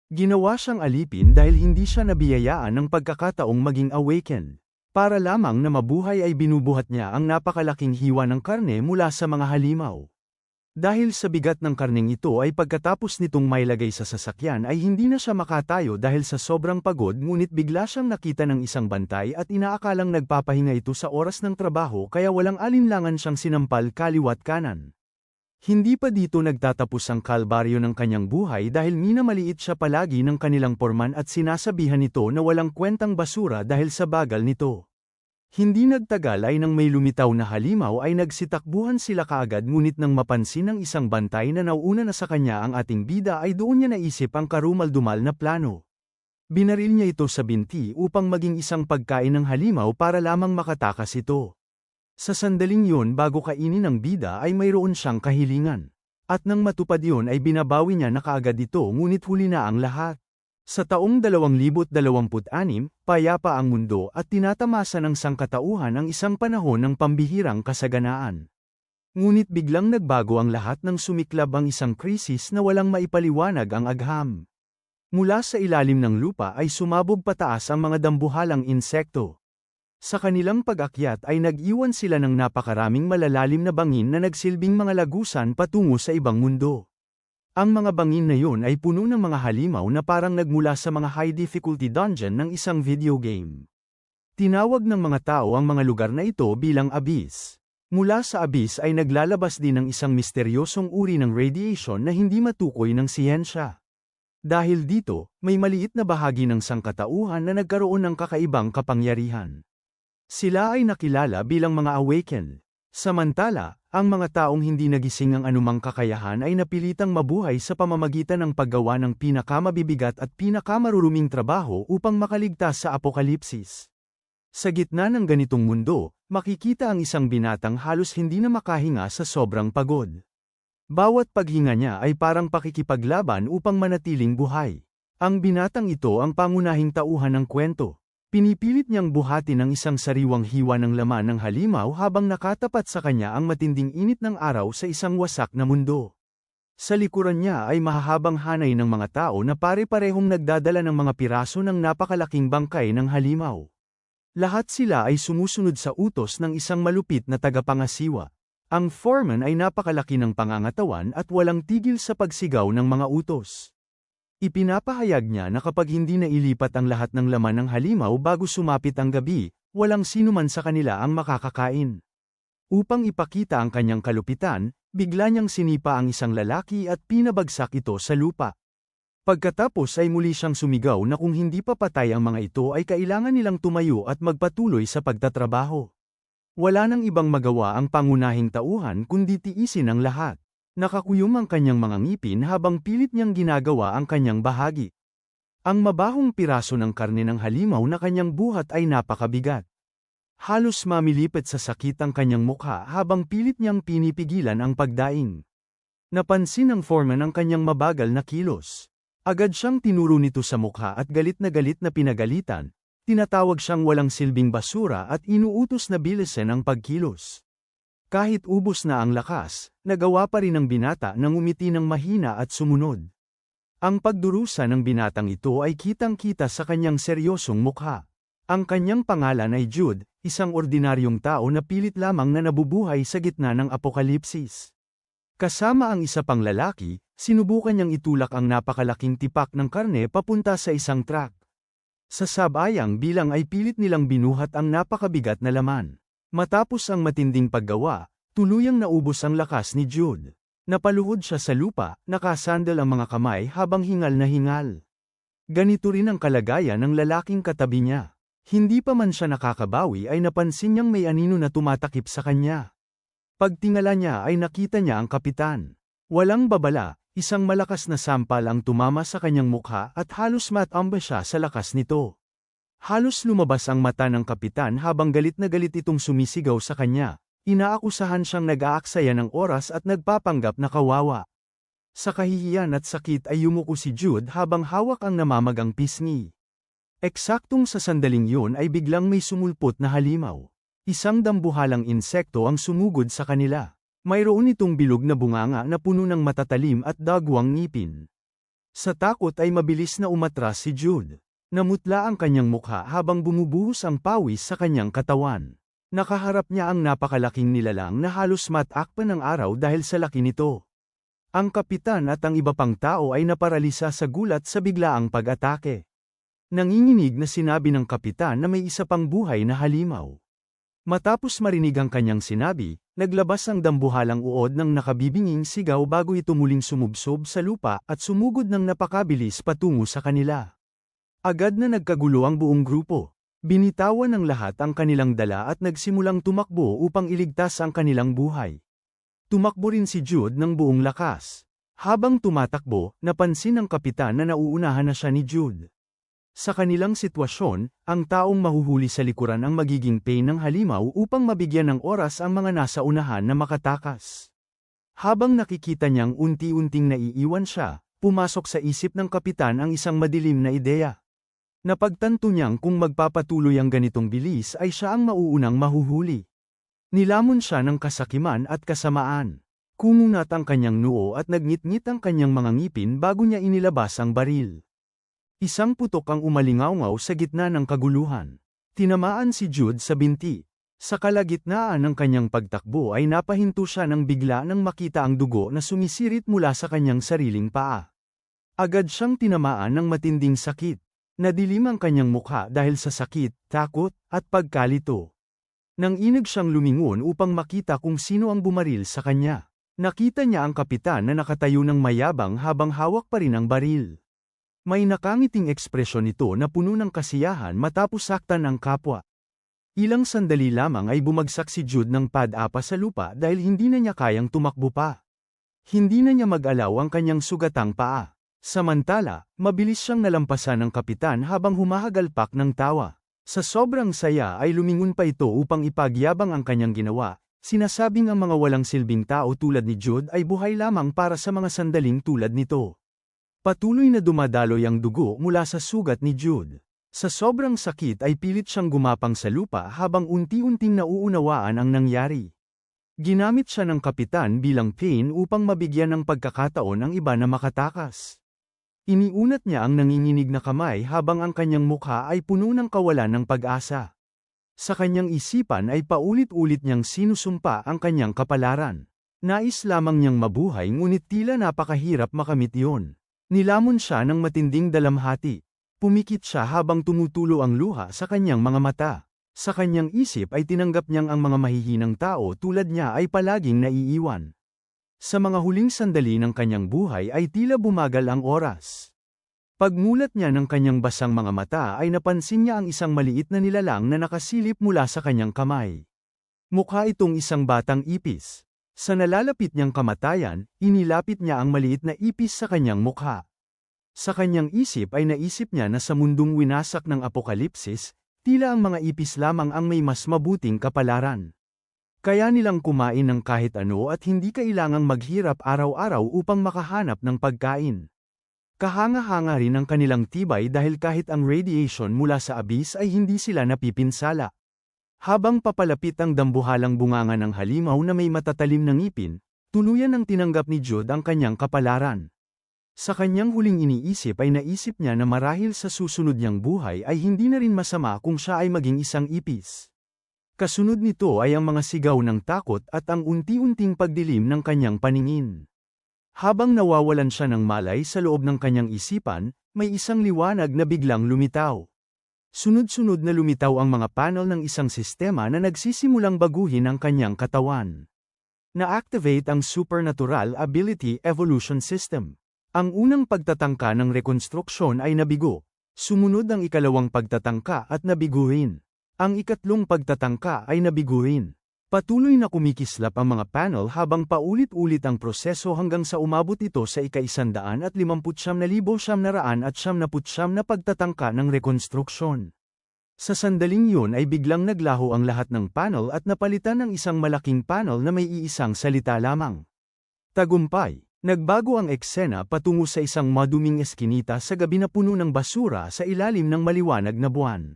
Ginawa siyang alipin dahil hindi siya nabiyayaan ng pagkakataong maging awakened. Para lamang na mabuhay ay binubuhat niya ang napakalaking hiwa ng karne mula sa mga halimaw. Dahil sa bigat ng karneng ito ay pagkatapos nitong mailagay sa sasakyan ay hindi na siya makatayo dahil sa sobrang pagod, ngunit bigla siyang nakita ng isang bantay at inaakalang nagpapahinga ito sa oras ng trabaho, kaya walang alinlangan siyang sinampal kaliwat kanan. Hindi pa dito nagtatapos ang kalbaryo ng kanyang buhay dahil minamaliit siya palagi ng kanilang porman at sinasabihan nito na walang kwentang basura dahil sa bagal nito. Hindi nagtagal ay nang may lumitaw na halimaw ay nagsitakbuhan sila kaagad, ngunit nang mapansin ng isang bantay na nauuna na sa kanya ang ating bida ay doon niya naisip ang karumal-dumal na plano. Binaril niya ito sa binti upang maging isang pagkain ng halimaw para lamang makatakas ito. Sa sandaling yun bago kainin ng bida ay mayroon siyang kahilingan. At nang matupad yun ay binabawi niya na kaagad ito, ngunit huli na ang lahat. Sa taong 2026, payapa ang mundo at tinatamasa ng sangkatauhan ang isang panahon ng pambihirang kasaganaan. Ngunit biglang nagbago ang lahat nang sumiklab ang isang krisis na walang maipaliwanag ang agham. Mula sa ilalim ng lupa ay sumabog pataas ang mga dambuhalang insekto. Sa kanilang pag-akyat ay nag-iwan sila ng napakaraming malalalim na bangin na nagsilbing mga lagusan patungo sa ibang mundo. Ang mga bangin na yun ay puno ng mga halimaw na parang nagmula sa mga high-difficulty dungeon ng isang video game. Tinawag ng mga tao ang mga lugar na ito bilang abyss. Mula sa abyss ay naglalabas din ng isang misteryosong uri ng radiation na hindi matukoy ng siyensya. Dahil dito, may maliit na bahagi ng sangkatauhan na nagkaroon ng kakaibang kapangyarihan. Sila ay nakilala bilang mga awakened. Samantala, ang mga taong hindi nagising ang anumang kakayahan ay napilitang mabuhay sa pamamagitan ng paggawa ng pinakamabibigat at pinakamaruruming trabaho upang makaligtas sa apokalipsis. Sa gitna ng ganitong mundo, makikita ang isang binatang halos hindi na makahinga sa sobrang pagod. Bawat paghinga niya ay parang pakikipaglaban upang manatiling buhay. Ang binatang ito ang pangunahing tauhan ng kwento. Pinipilit niyang buhatin ang isang sariwang hiwa ng laman ng halimaw habang nakatapat sa kanya ang matinding init ng araw sa isang wasak na mundo. Sa likuran niya ay mahahabang hanay ng mga tao na pare-parehong nagdadala ng mga piraso ng napakalaking bangkay ng halimaw. Lahat sila ay sumusunod sa utos ng isang malupit na tagapangasiwa. Ang foreman ay napakalaki ng pangangatawan at walang tigil sa pagsigaw ng mga utos. Ipinapahayag niya na kapag hindi nailipat ang lahat ng laman ng halimaw bago sumapit ang gabi, walang sinuman sa kanila ang makakakain. Upang ipakita ang kanyang kalupitan, bigla niyang sinipa ang isang lalaki at pinabagsak ito sa lupa. Pagkatapos ay muli siyang sumigaw na kung hindi pa patay ang mga ito ay kailangan nilang tumayo at magpatuloy sa pagtatrabaho. Wala nang ibang magawa ang pangunahing tauhan kundi tiisin ang lahat. Nakakuyom ang kanyang mga ngipin habang pilit niyang ginagawa ang kanyang bahagi. Ang mabahong piraso ng karne ng halimaw na kanyang buhat ay napakabigat. Halos mamilipit sa sakit ang kanyang mukha habang pilit niyang pinipigilan ang pagdaing. Napansin ng foreman ang kanyang mabagal na kilos. Agad siyang tinuro nito sa mukha at galit na pinagalitan. Tinatawag siyang walang silbing basura at inuutos na bilisan ang pagkilos. Kahit ubos na ang lakas, nagawa pa rin ng binata na ngumiti ng mahina at sumunod. Ang pagdurusa ng binatang ito ay kitang-kita sa kanyang seryosong mukha. Ang kanyang pangalan ay Jude, isang ordinaryong tao na pilit lamang na nabubuhay sa gitna ng apokalipsis. Kasama ang isa pang lalaki, sinubukan niyang itulak ang napakalaking tipak ng karne papunta sa isang truck. Sa sabayang bilang ay pilit nilang binuhat ang napakabigat na laman. Matapos ang matinding paggawa, tuluyang naubos ang lakas ni Jude. Napaluhod siya sa lupa, nakasandal ang mga kamay habang hingal na hingal. Ganito rin ang kalagayan ng lalaking katabi niya. Hindi pa man siya nakakabawi ay napansin niyang may anino na tumatakip sa kanya. Pagtingala niya ay nakita niya ang kapitan. Walang babala, isang malakas na sampal ang tumama sa kanyang mukha at halos matamba siya sa lakas nito. Halos lumabas ang mata ng kapitan habang galit na galit itong sumisigaw sa kanya. Inaakusahan siyang nag-aaksaya ng oras at nagpapanggap na kawawa. Sa kahihiyan at sakit ay yumuko si Jude habang hawak ang namamagang pisngi. Eksaktong sa sandaling yun ay biglang may sumulpot na halimaw. Isang dambuhalang insekto ang sumugod sa kanila. Mayroon itong bilog na bunganga na puno ng matatalim at dagwang ngipin. Sa takot ay mabilis na umatras si Jude. Namutla ang kanyang mukha habang bumubuhos ang pawis sa kanyang katawan. Nakaharap niya ang napakalaking nilalang na halos matakpan ng araw dahil sa laki nito. Ang kapitan at ang iba pang tao ay naparalisa sa gulat sa biglaang pag-atake. Nanginginig na sinabi ng kapitan na may isa pang buhay na halimaw. Matapos marinig ang kanyang sinabi, naglabas ang dambuhalang uod ng nakabibinging sigaw bago ito muling sumubsob sa lupa at sumugod ng napakabilis patungo sa kanila. Agad na nagkagulo ang buong grupo. Binitawan ng lahat ang kanilang dala at nagsimulang tumakbo upang iligtas ang kanilang buhay. Tumakbo rin si Jude ng buong lakas. Habang tumatakbo, napansin ng kapitan na nauunahan na siya ni Jude. Sa kanilang sitwasyon, ang taong mahuhuli sa likuran ang magiging pain ng halimaw upang mabigyan ng oras ang mga nasa unahan na makatakas. Habang nakikita niyang unti-unting naiiwan siya, pumasok sa isip ng kapitan ang isang madilim na ideya. Napagtanto niyang kung magpapatuloy ang ganitong bilis ay siya ang mauunang mahuhuli. Nilamon siya ng kasakiman at kasamaan. Kumunat ang kanyang noo at nagngit-ngit ang kanyang mga ngipin bago niya inilabas ang baril. Isang putok ang umalingaw-ngaw sa gitna ng kaguluhan. Tinamaan si Jude sa binti. Sa kalagitnaan ng kanyang pagtakbo ay napahinto siya nang bigla nang makita ang dugo na sumisirit mula sa kanyang sariling paa. Agad siyang tinamaan ng matinding sakit. Nadilim ang kanyang mukha dahil sa sakit, takot, at pagkalito. Nang inag siyang lumingon upang makita kung sino ang bumaril sa kanya. Nakita niya ang kapitan na nakatayo ng mayabang habang hawak pa rin ang baril. May nakangiting ekspresyon nito na puno ng kasiyahan matapos saktan ang kapwa. Ilang sandali lamang ay bumagsak si Jude ng pad-apa sa lupa dahil hindi na niya kayang tumakbo pa. Hindi na niya mag-alaw ang kanyang sugatang paa. Samantala, mabilis siyang nalampasan ng kapitan habang humahagalpak ng tawa. Sa sobrang saya ay lumingon pa ito upang ipagyabang ang kanyang ginawa, sinasabing ang mga walang silbing tao tulad ni Jude ay buhay lamang para sa mga sandaling tulad nito. Patuloy na dumadaloy ang dugo mula sa sugat ni Jude. Sa sobrang sakit ay pilit siyang gumapang sa lupa habang unti-unting nauunawaan ang nangyari. Ginamit siya ng kapitan bilang pain upang mabigyan ng pagkakataon ang iba na makatakas. Iniunat niya ang nanginginig na kamay habang ang kanyang mukha ay puno ng kawalan ng pag-asa. Sa kanyang isipan ay paulit-ulit niyang sinusumpa ang kanyang kapalaran. Nais lamang niyang mabuhay ngunit tila napakahirap makamit iyon. Nilamon siya ng matinding dalamhati. Pumikit siya habang tumutulo ang luha sa kanyang mga mata. Sa kanyang isip ay tinanggap niyang ang mga mahihinang tao tulad niya ay palaging naiiwan. Sa mga huling sandali ng kanyang buhay ay tila bumagal ang oras. Pagmulat niya ng kanyang basang mga mata ay napansin niya ang isang maliit na nilalang na nakasilip mula sa kanyang kamay. Mukha itong isang batang ipis. Sa nalalapit niyang kamatayan, inilapit niya ang maliit na ipis sa kanyang mukha. Sa kanyang isip ay naisip niya na sa mundong winasak ng apokalipsis, tila ang mga ipis lamang ang may mas mabuting kapalaran. Kaya nilang kumain ng kahit ano at hindi kailangang maghirap araw-araw upang makahanap ng pagkain. Kahanga-hanga rin ang kanilang tibay dahil kahit ang radiation mula sa abyss ay hindi sila napipinsala. Habang papalapit ang dambuhalang bunganga ng halimaw na may matatalim na ngipin, tuluyan ang tinanggap ni Jude ang kanyang kapalaran. Sa kanyang huling iniisip ay naisip niya na marahil sa susunod niyang buhay ay hindi na rin masama kung siya ay maging isang ipis. Kasunod nito ay ang mga sigaw ng takot at ang unti-unting pagdilim ng kanyang paningin. Habang nawawalan siya ng malay sa loob ng kanyang isipan, may isang liwanag na biglang lumitaw. Sunod-sunod na lumitaw ang mga panel ng isang sistema na nagsisimulang baguhin ang kanyang katawan. Na-activate ang Supernatural Ability Evolution System. Ang unang pagtatangka ng rekonstruksyon ay nabigo. Sumunod ang ikalawang pagtatangka at nabigo rin. Ang ikatlong pagtatangka ay nabigo rin. Patuloy na kumikislap ang mga panel habang paulit-ulit ang proseso hanggang sa umabot ito sa ika-159,999 na pagtatangka ng rekonstruksyon. Sa sandaling yun ay biglang naglaho ang lahat ng panel at napalitan ng isang malaking panel na may iisang salita lamang. Tagumpay. Nagbago ang eksena patungo sa isang maduming eskinita sa gabi na puno ng basura sa ilalim ng maliwanag na buwan.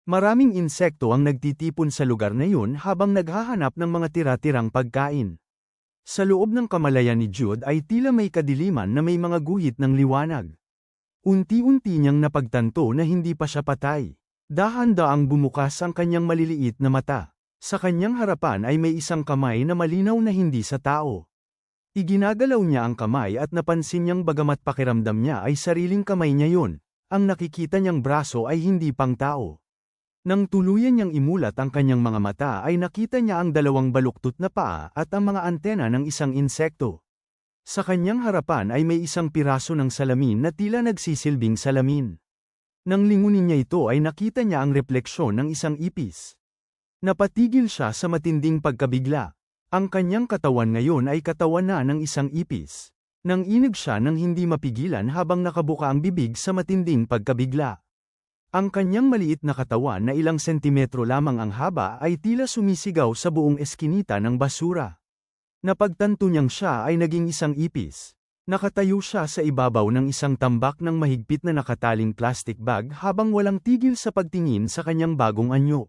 Maraming insekto ang nagtitipon sa lugar na yun habang naghahanap ng mga tira-tirang pagkain. Sa loob ng kamalayan ni Jude ay tila may kadiliman na may mga guhit ng liwanag. Unti-unti niyang napagtanto na hindi pa siya patay. Dahan-daang bumukas ang kanyang maliliit na mata. Sa kanyang harapan ay may isang kamay na malinaw na hindi sa tao. Iginagalaw niya ang kamay at napansin niyang bagamat pakiramdam niya ay sariling kamay niya yun, ang nakikita niyang braso ay hindi pang tao. Nang tuluyan niyang imulat ang kanyang mga mata ay nakita niya ang dalawang baluktot na paa at ang mga antena ng isang insekto. Sa kanyang harapan ay may isang piraso ng salamin na tila nagsisilbing salamin. Nang lingunin niya ito ay nakita niya ang refleksyon ng isang ipis. Napatigil siya sa matinding pagkabigla. Ang kanyang katawan ngayon ay katawan na ng isang ipis. Nang inig siya nang hindi mapigilan habang nakabuka ang bibig sa matinding pagkabigla. Ang kanyang maliit na katawan na ilang sentimetro lamang ang haba ay tila sumisigaw sa buong eskinita ng basura. Napagtanto niyang siya ay naging isang ipis. Nakatayo siya sa ibabaw ng isang tambak ng mahigpit na nakataling plastic bag habang walang tigil sa pagtingin sa kanyang bagong anyo.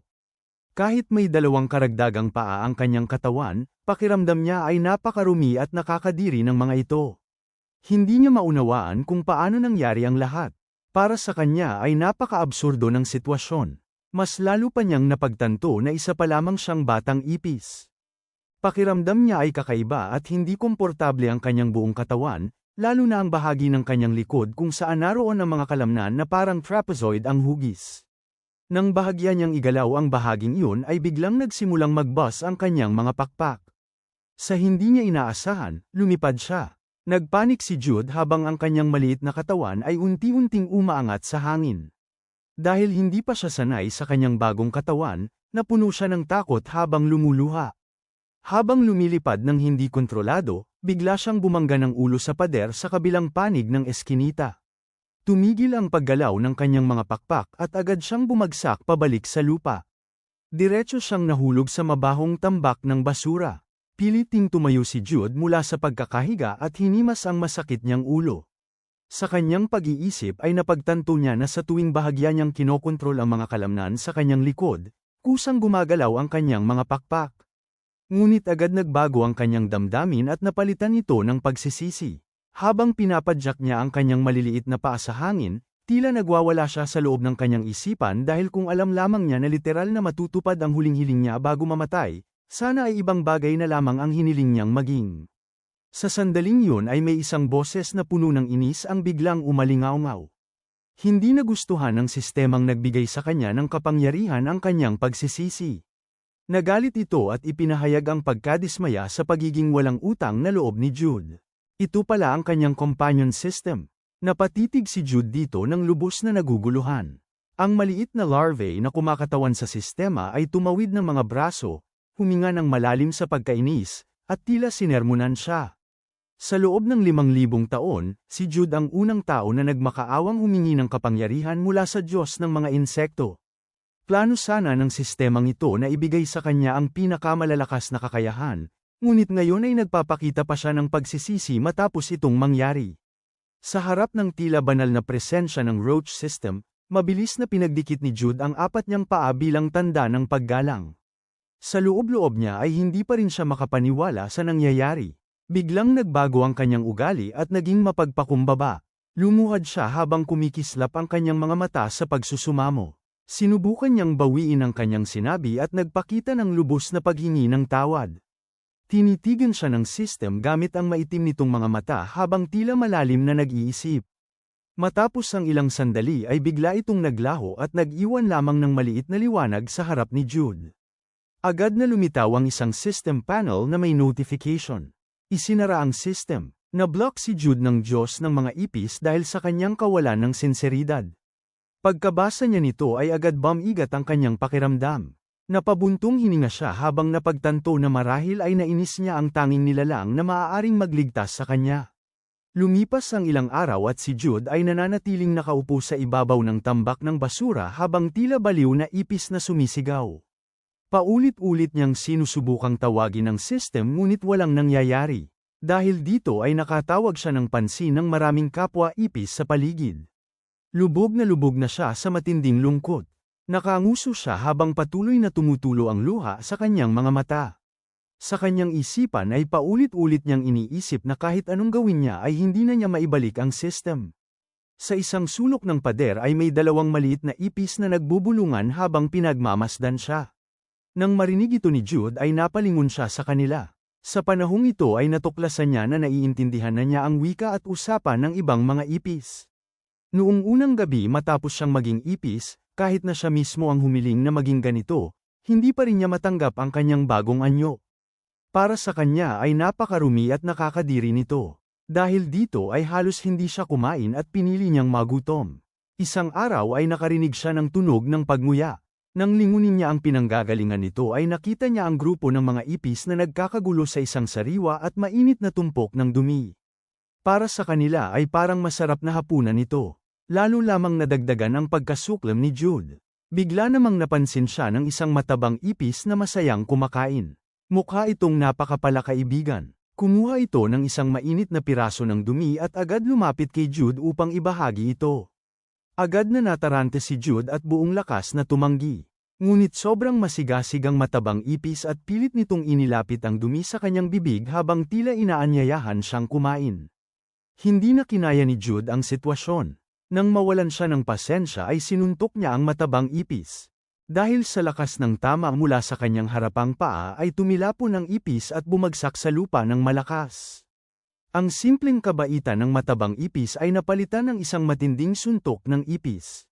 Kahit may dalawang karagdagang paa ang kanyang katawan, pakiramdam niya ay napakarumi at nakakadiri ng mga ito. Hindi niya maunawaan kung paano nangyari ang lahat. Para sa kanya ay napaka-absurdo ng sitwasyon. Mas lalo pa niyang napagtanto na isa pa lamang siyang batang ipis. Pakiramdam niya ay kakaiba at hindi komportable ang kanyang buong katawan, lalo na ang bahagi ng kanyang likod kung saan naroon ang mga kalamnan na parang trapezoid ang hugis. Nang bahagya niyang igalaw ang bahaging iyon ay biglang nagsimulang mag-buzz ang kanyang mga pakpak. Sa hindi niya inaasahan, lumipad siya. Nagpanik si Jude habang ang kanyang maliit na katawan ay unti-unting umaangat sa hangin. Dahil hindi pa siya sanay sa kanyang bagong katawan, napuno siya ng takot habang lumuluha. Habang lumilipad ng hindi kontrolado, bigla siyang bumangga ng ulo sa pader sa kabilang panig ng eskinita. Tumigil ang paggalaw ng kanyang mga pakpak at agad siyang bumagsak pabalik sa lupa. Diretso siyang nahulog sa mabahong tambak ng basura. Piliting tumayo si Jude mula sa pagkakahiga at hinimas ang masakit niyang ulo. Sa kanyang pag-iisip ay napagtanto niya na sa tuwing bahagya niyang kinokontrol ang mga kalamnan sa kanyang likod, kusang gumagalaw ang kanyang mga pakpak. Ngunit agad nagbago ang kanyang damdamin at napalitan ito ng pagsisisi. Habang pinapadyak niya ang kanyang maliliit na paa sa hangin, tila nagwawala siya sa loob ng kanyang isipan dahil kung alam lamang niya na literal na matutupad ang huling hiling niya bago mamatay, sana ay ibang bagay na lamang ang hiniling niyang maging. Sa sandaling yun ay may isang boses na puno ng inis ang biglang umalingaw-ngaw. Hindi nagustuhan ng sistemang nagbigay sa kanya ng kapangyarihan ang kanyang pagsisisi. Nagalit ito at ipinahayag ang pagkadismaya sa pagiging walang utang na loob ni Jude. Ito pala ang kanyang companion system. Napatitig si Jude dito ng lubos na naguguluhan. Ang maliit na larvae na kumakatawan sa sistema ay tumawid ng mga braso, huminga ng malalim sa pagkainis, at tila sinermonan siya. Sa loob ng 5,000 taon, si Jude ang unang tao na nagmakaawang humingi ng kapangyarihan mula sa Diyos ng mga insekto. Plano sana ng sistemang ito na ibigay sa kanya ang pinakamalalakas na kakayahan, ngunit ngayon ay nagpapakita pa siya ng pagsisisi matapos itong mangyari. Sa harap ng tila banal na presensya ng roach system, mabilis na pinagdikit ni Jude ang 4 niyang paa bilang tanda ng paggalang. Sa loob-loob niya ay hindi pa rin siya makapaniwala sa nangyayari. Biglang nagbago ang kanyang ugali at naging mapagpakumbaba. Lumuhad siya habang kumikislap ang kanyang mga mata sa pagsusumamo. Sinubukan niyang bawiin ang kanyang sinabi at nagpakita ng lubos na paghingi ng tawad. Tinitigan siya ng system gamit ang maitim nitong mga mata habang tila malalim na nag-iisip. Matapos ang ilang sandali ay bigla itong naglaho at nag-iwan lamang ng maliit na liwanag sa harap ni Jude. Agad na lumitaw ang isang system panel na may notification. Isinara ang system. Na-block si Jude ng Diyos ng mga ipis dahil sa kanyang kawalan ng sinseridad. Pagkabasa niya nito ay agad bumigat ang kanyang pakiramdam. Napabuntong hininga siya habang napagtanto na marahil ay nainis niya ang tanging nilalang na maaaring magligtas sa kanya. Lumipas ang ilang araw at si Jude ay nananatiling nakaupo sa ibabaw ng tambak ng basura habang tila baliw na ipis na sumisigaw. Paulit-ulit niyang sinusubukang tawagin ang system ngunit walang nangyayari. Dahil dito ay nakatawag siya ng pansin ng maraming kapwa ipis sa paligid. Lubog na siya sa matinding lungkot. Nakanguso siya habang patuloy na tumutulo ang luha sa kanyang mga mata. Sa kanyang isipan ay paulit-ulit niyang iniisip na kahit anong gawin niya ay hindi na niya maibalik ang system. Sa isang sulok ng pader ay may dalawang maliit na ipis na nagbubulungan habang pinagmamasdan siya. Nang marinig ito ni Jude ay napalingon siya sa kanila. Sa panahong ito ay natuklasan niya na naiintindihan na niya ang wika at usapan ng ibang mga ipis. Noong unang gabi matapos siyang maging ipis, kahit na siya mismo ang humiling na maging ganito, hindi pa rin niya matanggap ang kanyang bagong anyo. Para sa kanya ay napakarumi at nakakadiri nito. Dahil dito ay halos hindi siya kumain at pinili niyang magutom. Isang araw ay nakarinig siya ng tunog ng pagnguya. Nang lingunin niya ang pinanggagalingan nito ay nakita niya ang grupo ng mga ipis na nagkakagulo sa isang sariwa at mainit na tumpok ng dumi. Para sa kanila ay parang masarap na hapunan ito. Lalo lamang nadagdagan ang pagkasuklam ni Jude. Bigla namang napansin siya ng isang matabang ipis na masayang kumakain. Mukha itong napakapalakaibigan. Kumuha ito ng isang mainit na piraso ng dumi at agad lumapit kay Jude upang ibahagi ito. Agad na natarante si Jude at buong lakas na tumanggi. Ngunit sobrang masigasig ang matabang ipis at pilit nitong inilapit ang dumi sa kanyang bibig habang tila inaanyayahan siyang kumain. Hindi na kinaya ni Jude ang sitwasyon. Nang mawalan siya ng pasensya ay sinuntok niya ang matabang ipis. Dahil sa lakas ng tama mula sa kanyang harapang paa ay tumilapon ang ipis at bumagsak sa lupa ng malakas. Ang simpleng kabaitan ng matabang ipis ay napalitan ng isang matinding suntok ng ipis.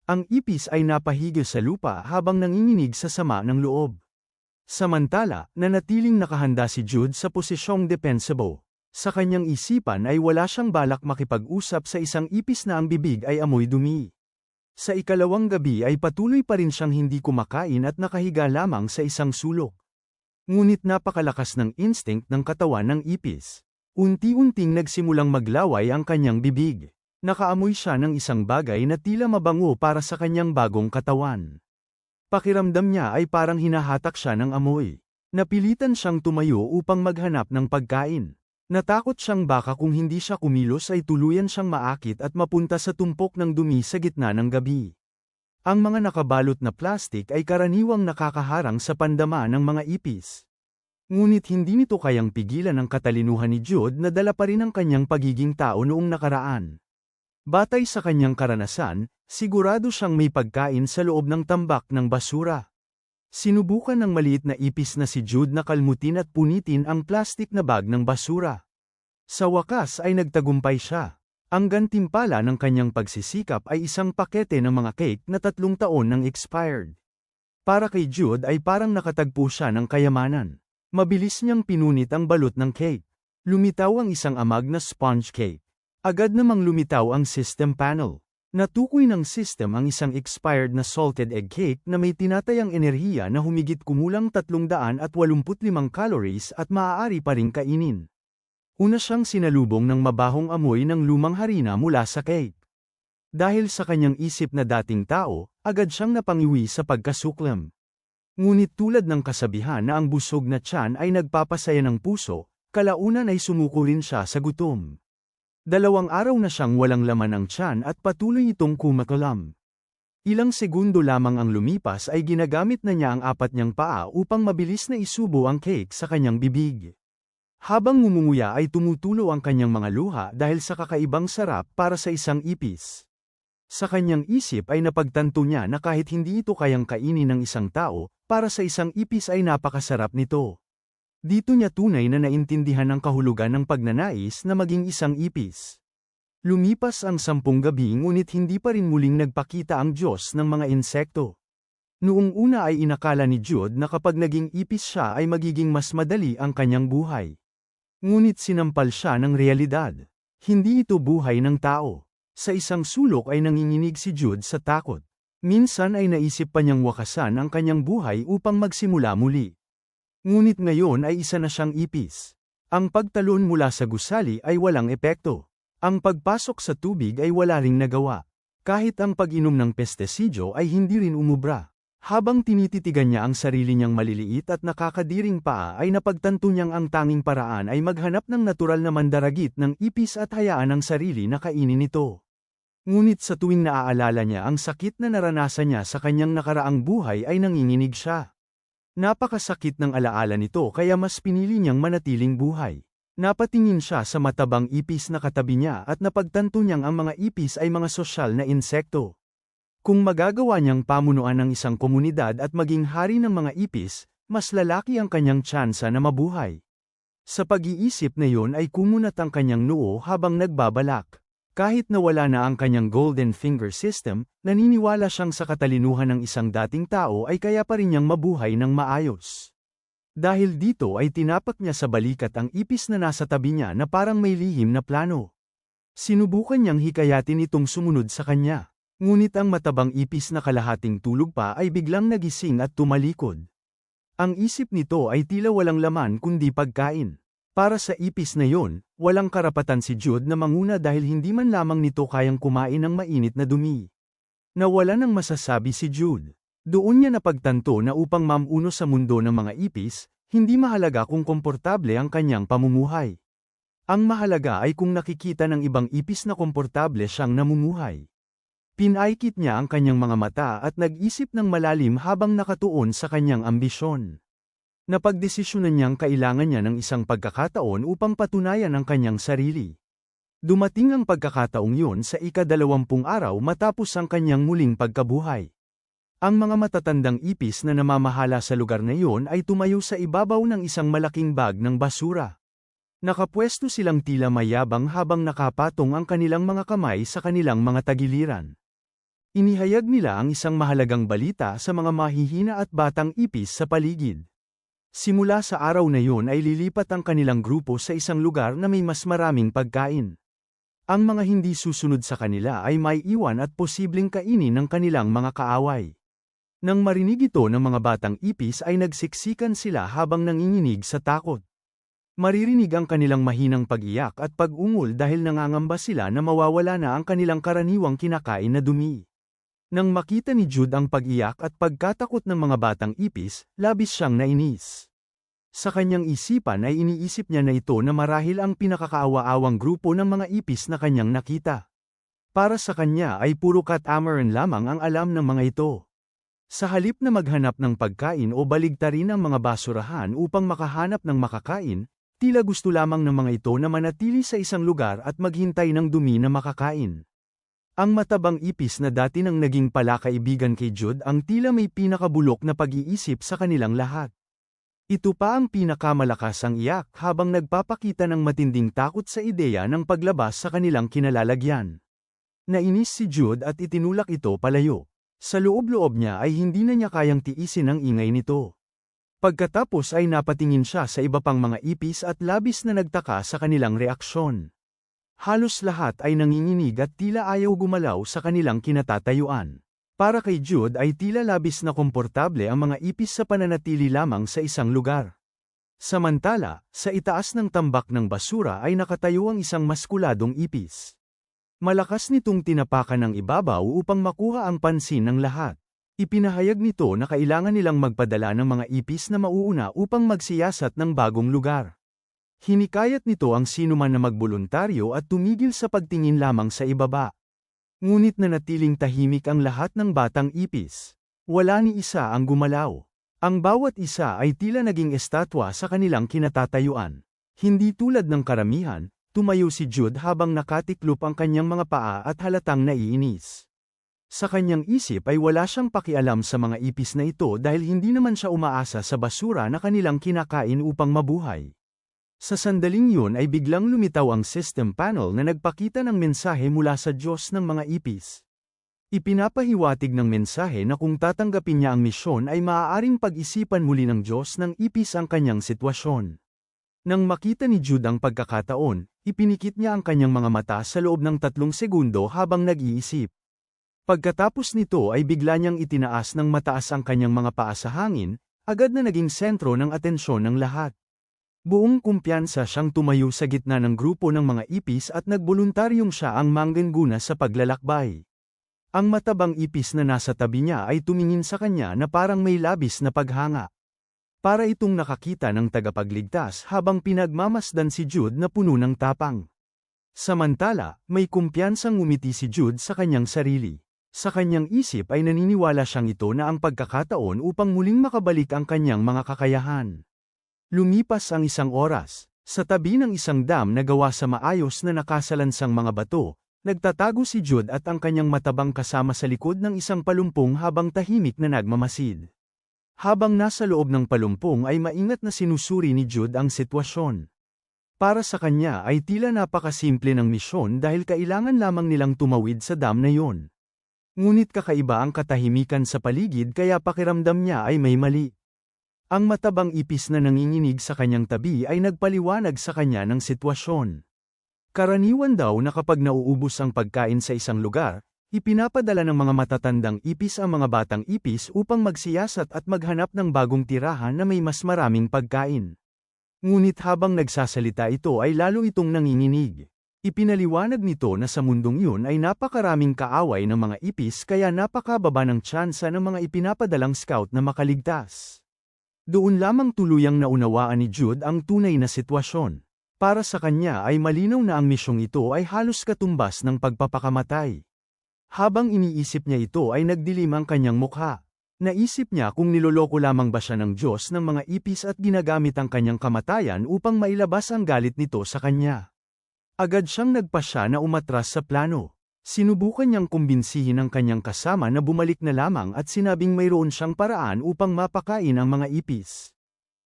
Ang ipis ay napahigil sa lupa habang nanginginig sa sama ng loob. Samantala, nanatiling nakahanda si Jude sa posisyong defensible. Sa kanyang isipan ay wala siyang balak makipag-usap sa isang ipis na ang bibig ay amoy dumi. Sa ikalawang gabi ay patuloy pa rin siyang hindi kumakain at nakahiga lamang sa isang sulok. Ngunit napakalakas ng instinct ng katawan ng ipis. Unti-unting nagsimulang maglaway ang kanyang bibig. Nakaamoy siya ng isang bagay na tila mabango para sa kanyang bagong katawan. Pakiramdam niya ay parang hinahatak siya ng amoy. Napilitan siyang tumayo upang maghanap ng pagkain. Natakot siyang baka kung hindi siya kumilos ay tuluyan siyang maakit at mapunta sa tumpok ng dumi sa gitna ng gabi. Ang mga nakabalot na plastik ay karaniwang nakakaharang sa pandama ng mga ipis. Ngunit hindi nito kayang pigilan ang katalinuhan ni Jude na dala pa rin ang kanyang pagiging tao noong nakaraan. Batay sa kanyang karanasan, sigurado siyang may pagkain sa loob ng tambak ng basura. Sinubukan ng maliit na ipis na si Jude na kalmutin at punitin ang plastik na bag ng basura. Sa wakas ay nagtagumpay siya. Ang gantimpala ng kanyang pagsisikap ay isang pakete ng mga cake na 3 taon nang expired. Para kay Jude ay parang nakatagpo siya ng kayamanan. Mabilis niyang pinunit ang balot ng cake. Lumitaw ang isang amag na sponge cake. Agad namang lumitaw ang system panel. Natukoy ng system ang isang expired na salted egg cake na may tinatayang enerhiya na humigit kumulang 385 calories at maaari pa ring kainin. Una siyang sinalubong ng mabahong amoy ng lumang harina mula sa cake. Dahil sa kanyang isip na dating tao, agad siyang napangiwi sa pagkasuklam. Ngunit tulad ng kasabihan na ang busog na tiyan ay nagpapasaya ng puso, kalaunan ay sumuko rin siya sa gutom. 2 araw na siyang walang laman ang tiyan at patuloy itong kumakalam. Ilang segundo lamang ang lumipas ay ginagamit na niya ang 4 niyang paa upang mabilis na isubo ang cake sa kanyang bibig. Habang ngumunguya ay tumutulo ang kanyang mga luha dahil sa kakaibang sarap para sa isang ipis. Sa kanyang isip ay napagtanto niya na kahit hindi ito kayang kainin ng isang tao, para sa isang ipis ay napakasarap nito. Dito niya tunay na naintindihan ang kahulugan ng pagnanais na maging isang ipis. Lumipas ang 10 gabi ngunit hindi pa rin muling nagpakita ang Diyos ng mga insekto. Noong una ay inakala ni Jude na kapag naging ipis siya ay magiging mas madali ang kanyang buhay. Ngunit sinampal siya ng realidad. Hindi ito buhay ng tao. Sa isang sulok ay nanginginig si Jude sa takot. Minsan ay naisip pa niyang wakasan ang kanyang buhay upang magsimula muli. Ngunit ngayon ay isa na siyang ipis. Ang pagtalon mula sa gusali ay walang epekto. Ang pagpasok sa tubig ay wala ring nagawa. Kahit ang pag-inom ng pestisidyo ay hindi rin umubra. Habang tinititigan niya ang sarili niyang maliliit at nakakadiring paa ay napagtanto niyang ang tanging paraan ay maghanap ng natural na mandaragit ng ipis at hayaan ang sarili na kainin ito. Ngunit sa tuwing naaalala niya ang sakit na naranasan niya sa kanyang nakaraang buhay ay nanginginig siya. Napakasakit ng alaala nito kaya mas pinili niyang manatiling buhay. Napatingin siya sa matabang ipis na katabi niya at napagtanto niyang ang mga ipis ay mga sosyal na insekto. Kung magagawa niyang pamunuan ng isang komunidad at maging hari ng mga ipis, mas lalaki ang kanyang tsansa na mabuhay. Sa pag-iisip na yun ay kumunat ang kanyang noo habang nagbabalak. Kahit nawala na ang kanyang golden finger system, naniniwala siyang sa katalinuhan ng isang dating tao ay kaya pa rin niyang mabuhay ng maayos. Dahil dito ay tinapak niya sa balikat ang ipis na nasa tabi niya na parang may lihim na plano. Sinubukan niyang hikayatin itong sumunod sa kanya. Ngunit ang matabang ipis na kalahating tulog pa ay biglang nagising at tumalikod. Ang isip nito ay tila walang laman kundi pagkain. Para sa ipis na yon, walang karapatan si Jude na manguna dahil hindi man lamang nito kayang kumain ng mainit na dumi. Nawala ng masasabi si Jude. Doon niya napagtanto na upang mamuno sa mundo ng mga ipis, hindi mahalaga kung komportable ang kanyang pamumuhay. Ang mahalaga ay kung nakikita ng ibang ipis na komportable siyang namumuhay. Pinaikit niya ang kanyang mga mata at nag-isip ng malalim habang nakatuon sa kanyang ambisyon. Napagdesisyonan niyang kailangan niya ng isang pagkakataon upang patunayan ang kanyang sarili. Dumating ang pagkakataong yun sa ika-20 araw matapos ang kanyang muling pagkabuhay. Ang mga matatandang ipis na namamahala sa lugar na iyon ay tumayo sa ibabaw ng isang malaking bag ng basura. Nakapwesto silang tila mayabang habang nakapatong ang kanilang mga kamay sa kanilang mga tagiliran. Inihayag nila ang isang mahalagang balita sa mga mahihina at batang ipis sa paligid. Simula sa araw na iyon ay lilipat ang kanilang grupo sa isang lugar na may mas maraming pagkain. Ang mga hindi susunod sa kanila ay may iwan at posibleng kainin ng kanilang mga kaaway. Nang marinig ito ng mga batang ipis ay nagsiksikan sila habang nanginginig sa takot. Maririnig ang kanilang mahinang pag-iyak at pag-ungol dahil nangangamba sila na mawawala na ang kanilang karaniwang kinakain na dumi. Nang makita ni Jude ang pag-iyak at pagkatakot ng mga batang ipis, labis siyang nainis. Sa kanyang isipan ay iniisip niya na ito na marahil ang pinakakaawa-awang grupo ng mga ipis na kanyang nakita. Para sa kanya ay puro cat-amaran lamang ang alam ng mga ito. Sa halip na maghanap ng pagkain o baligtarin ang mga basurahan upang makahanap ng makakain, tila gusto lamang ng mga ito na manatili sa isang lugar at maghintay ng dumi na makakain. Ang matabang ipis na dati nang naging palakaibigan kay Jude ang tila may pinakabulok na pag-iisip sa kanilang lahat. Ito pa ang pinakamalakas ang iyak habang nagpapakita ng matinding takot sa ideya ng paglabas sa kanilang kinalalagyan. Nainis si Jude at itinulak ito palayo. Sa loob-loob niya ay hindi na niya kayang tiisin ang ingay nito. Pagkatapos ay napatingin siya sa iba pang mga ipis at labis na nagtaka sa kanilang reaksyon. Halos lahat ay nanginginig at tila ayaw gumalaw sa kanilang kinatatayuan. Para kay Jude ay tila labis na komportable ang mga ipis sa pananatili lamang sa isang lugar. Samantala, sa itaas ng tambak ng basura ay nakatayo ang isang maskuladong ipis. Malakas nitong tinapakan ng ibabaw upang makuha ang pansin ng lahat. Ipinahayag nito na kailangan nilang magpadala ng mga ipis na mauuna upang magsiyasat ng bagong lugar. Hinikayat nito ang sinuman na magboluntaryo at tumigil sa pagtingin lamang sa ibaba. Ngunit nanatiling tahimik ang lahat ng batang ipis. Wala ni isa ang gumalaw. Ang bawat isa ay tila naging estatwa sa kanilang kinatatayuan. Hindi tulad ng karamihan, tumayo si Jude habang nakatiklop ang kanyang mga paa at halatang naiinis. Sa kanyang isip ay wala siyang pakialam sa mga ipis na ito dahil hindi naman siya umaasa sa basura na kanilang kinakain upang mabuhay. Sa sandaling yun ay biglang lumitaw ang system panel na nagpakita ng mensahe mula sa Diyos ng mga ipis. Ipinapahiwatig ng mensahe na kung tatanggapin niya ang misyon ay maaaring pag-isipan muli ng Diyos ng ipis ang kanyang sitwasyon. Nang makita ni Jude ang pagkakataon, ipinikit niya ang kanyang mga mata sa loob ng 3 segundo habang nag-iisip. Pagkatapos nito ay bigla niyang itinaas ng mataas ang kanyang mga paa sa hangin, agad na naging sentro ng atensyon ng lahat. Buong kumpiyansa siyang tumayo sa gitna ng grupo ng mga ipis at nagboluntaryong siya ang manggana sa paglalakbay. Ang matabang ipis na nasa tabi niya ay tumingin sa kanya na parang may labis na paghanga. Para itong nakakita ng tagapagligtas habang pinagmamasdan si Jude na puno ng tapang. Samantala, may kumpiyansang ngumiti si Jude sa kanyang sarili. Sa kanyang isip ay naniniwala siyang ito na ang pagkakataon upang muling makabalik ang kanyang mga kakayahan. Lumipas ang 1 oras. Sa tabi ng isang dam na gawa sa maayos na nakasalansang mga bato, nagtatago si Jude at ang kanyang matabang kasama sa likod ng isang palumpong habang tahimik na nagmamasid. Habang nasa loob ng palumpong ay maingat na sinusuri ni Jude ang sitwasyon. Para sa kanya ay tila napakasimple ng misyon dahil kailangan lamang nilang tumawid sa dam na yon. Ngunit kakaiba ang katahimikan sa paligid kaya pakiramdam niya ay may mali. Ang matabang ipis na nanginginig sa kanyang tabi ay nagpaliwanag sa kanya ng sitwasyon. Karaniwan daw na kapag nauubos ang pagkain sa isang lugar, ipinapadala ng mga matatandang ipis ang mga batang ipis upang magsiyasat at maghanap ng bagong tirahan na may mas maraming pagkain. Ngunit habang nagsasalita ito ay lalo itong nanginginig. Ipinaliwanag nito na sa mundong yun ay napakaraming kaaway ng mga ipis kaya napakababa ng tsansa ng mga ipinapadalang scout na makaligtas. Doon lamang tuluyang naunawaan ni Jude ang tunay na sitwasyon. Para sa kanya ay malinaw na ang misyong ito ay halos katumbas ng pagpapakamatay. Habang iniisip niya ito ay nagdilim ang kanyang mukha. Naisip niya kung niloloko lamang ba siya ng Diyos ng mga ipis at ginagamit ang kanyang kamatayan upang mailabas ang galit nito sa kanya. Agad siyang nagpasya na umatras sa plano. Sinubukan niyang kumbinsihin ang kanyang kasama na bumalik na lamang at sinabing mayroon siyang paraan upang mapakain ang mga ipis.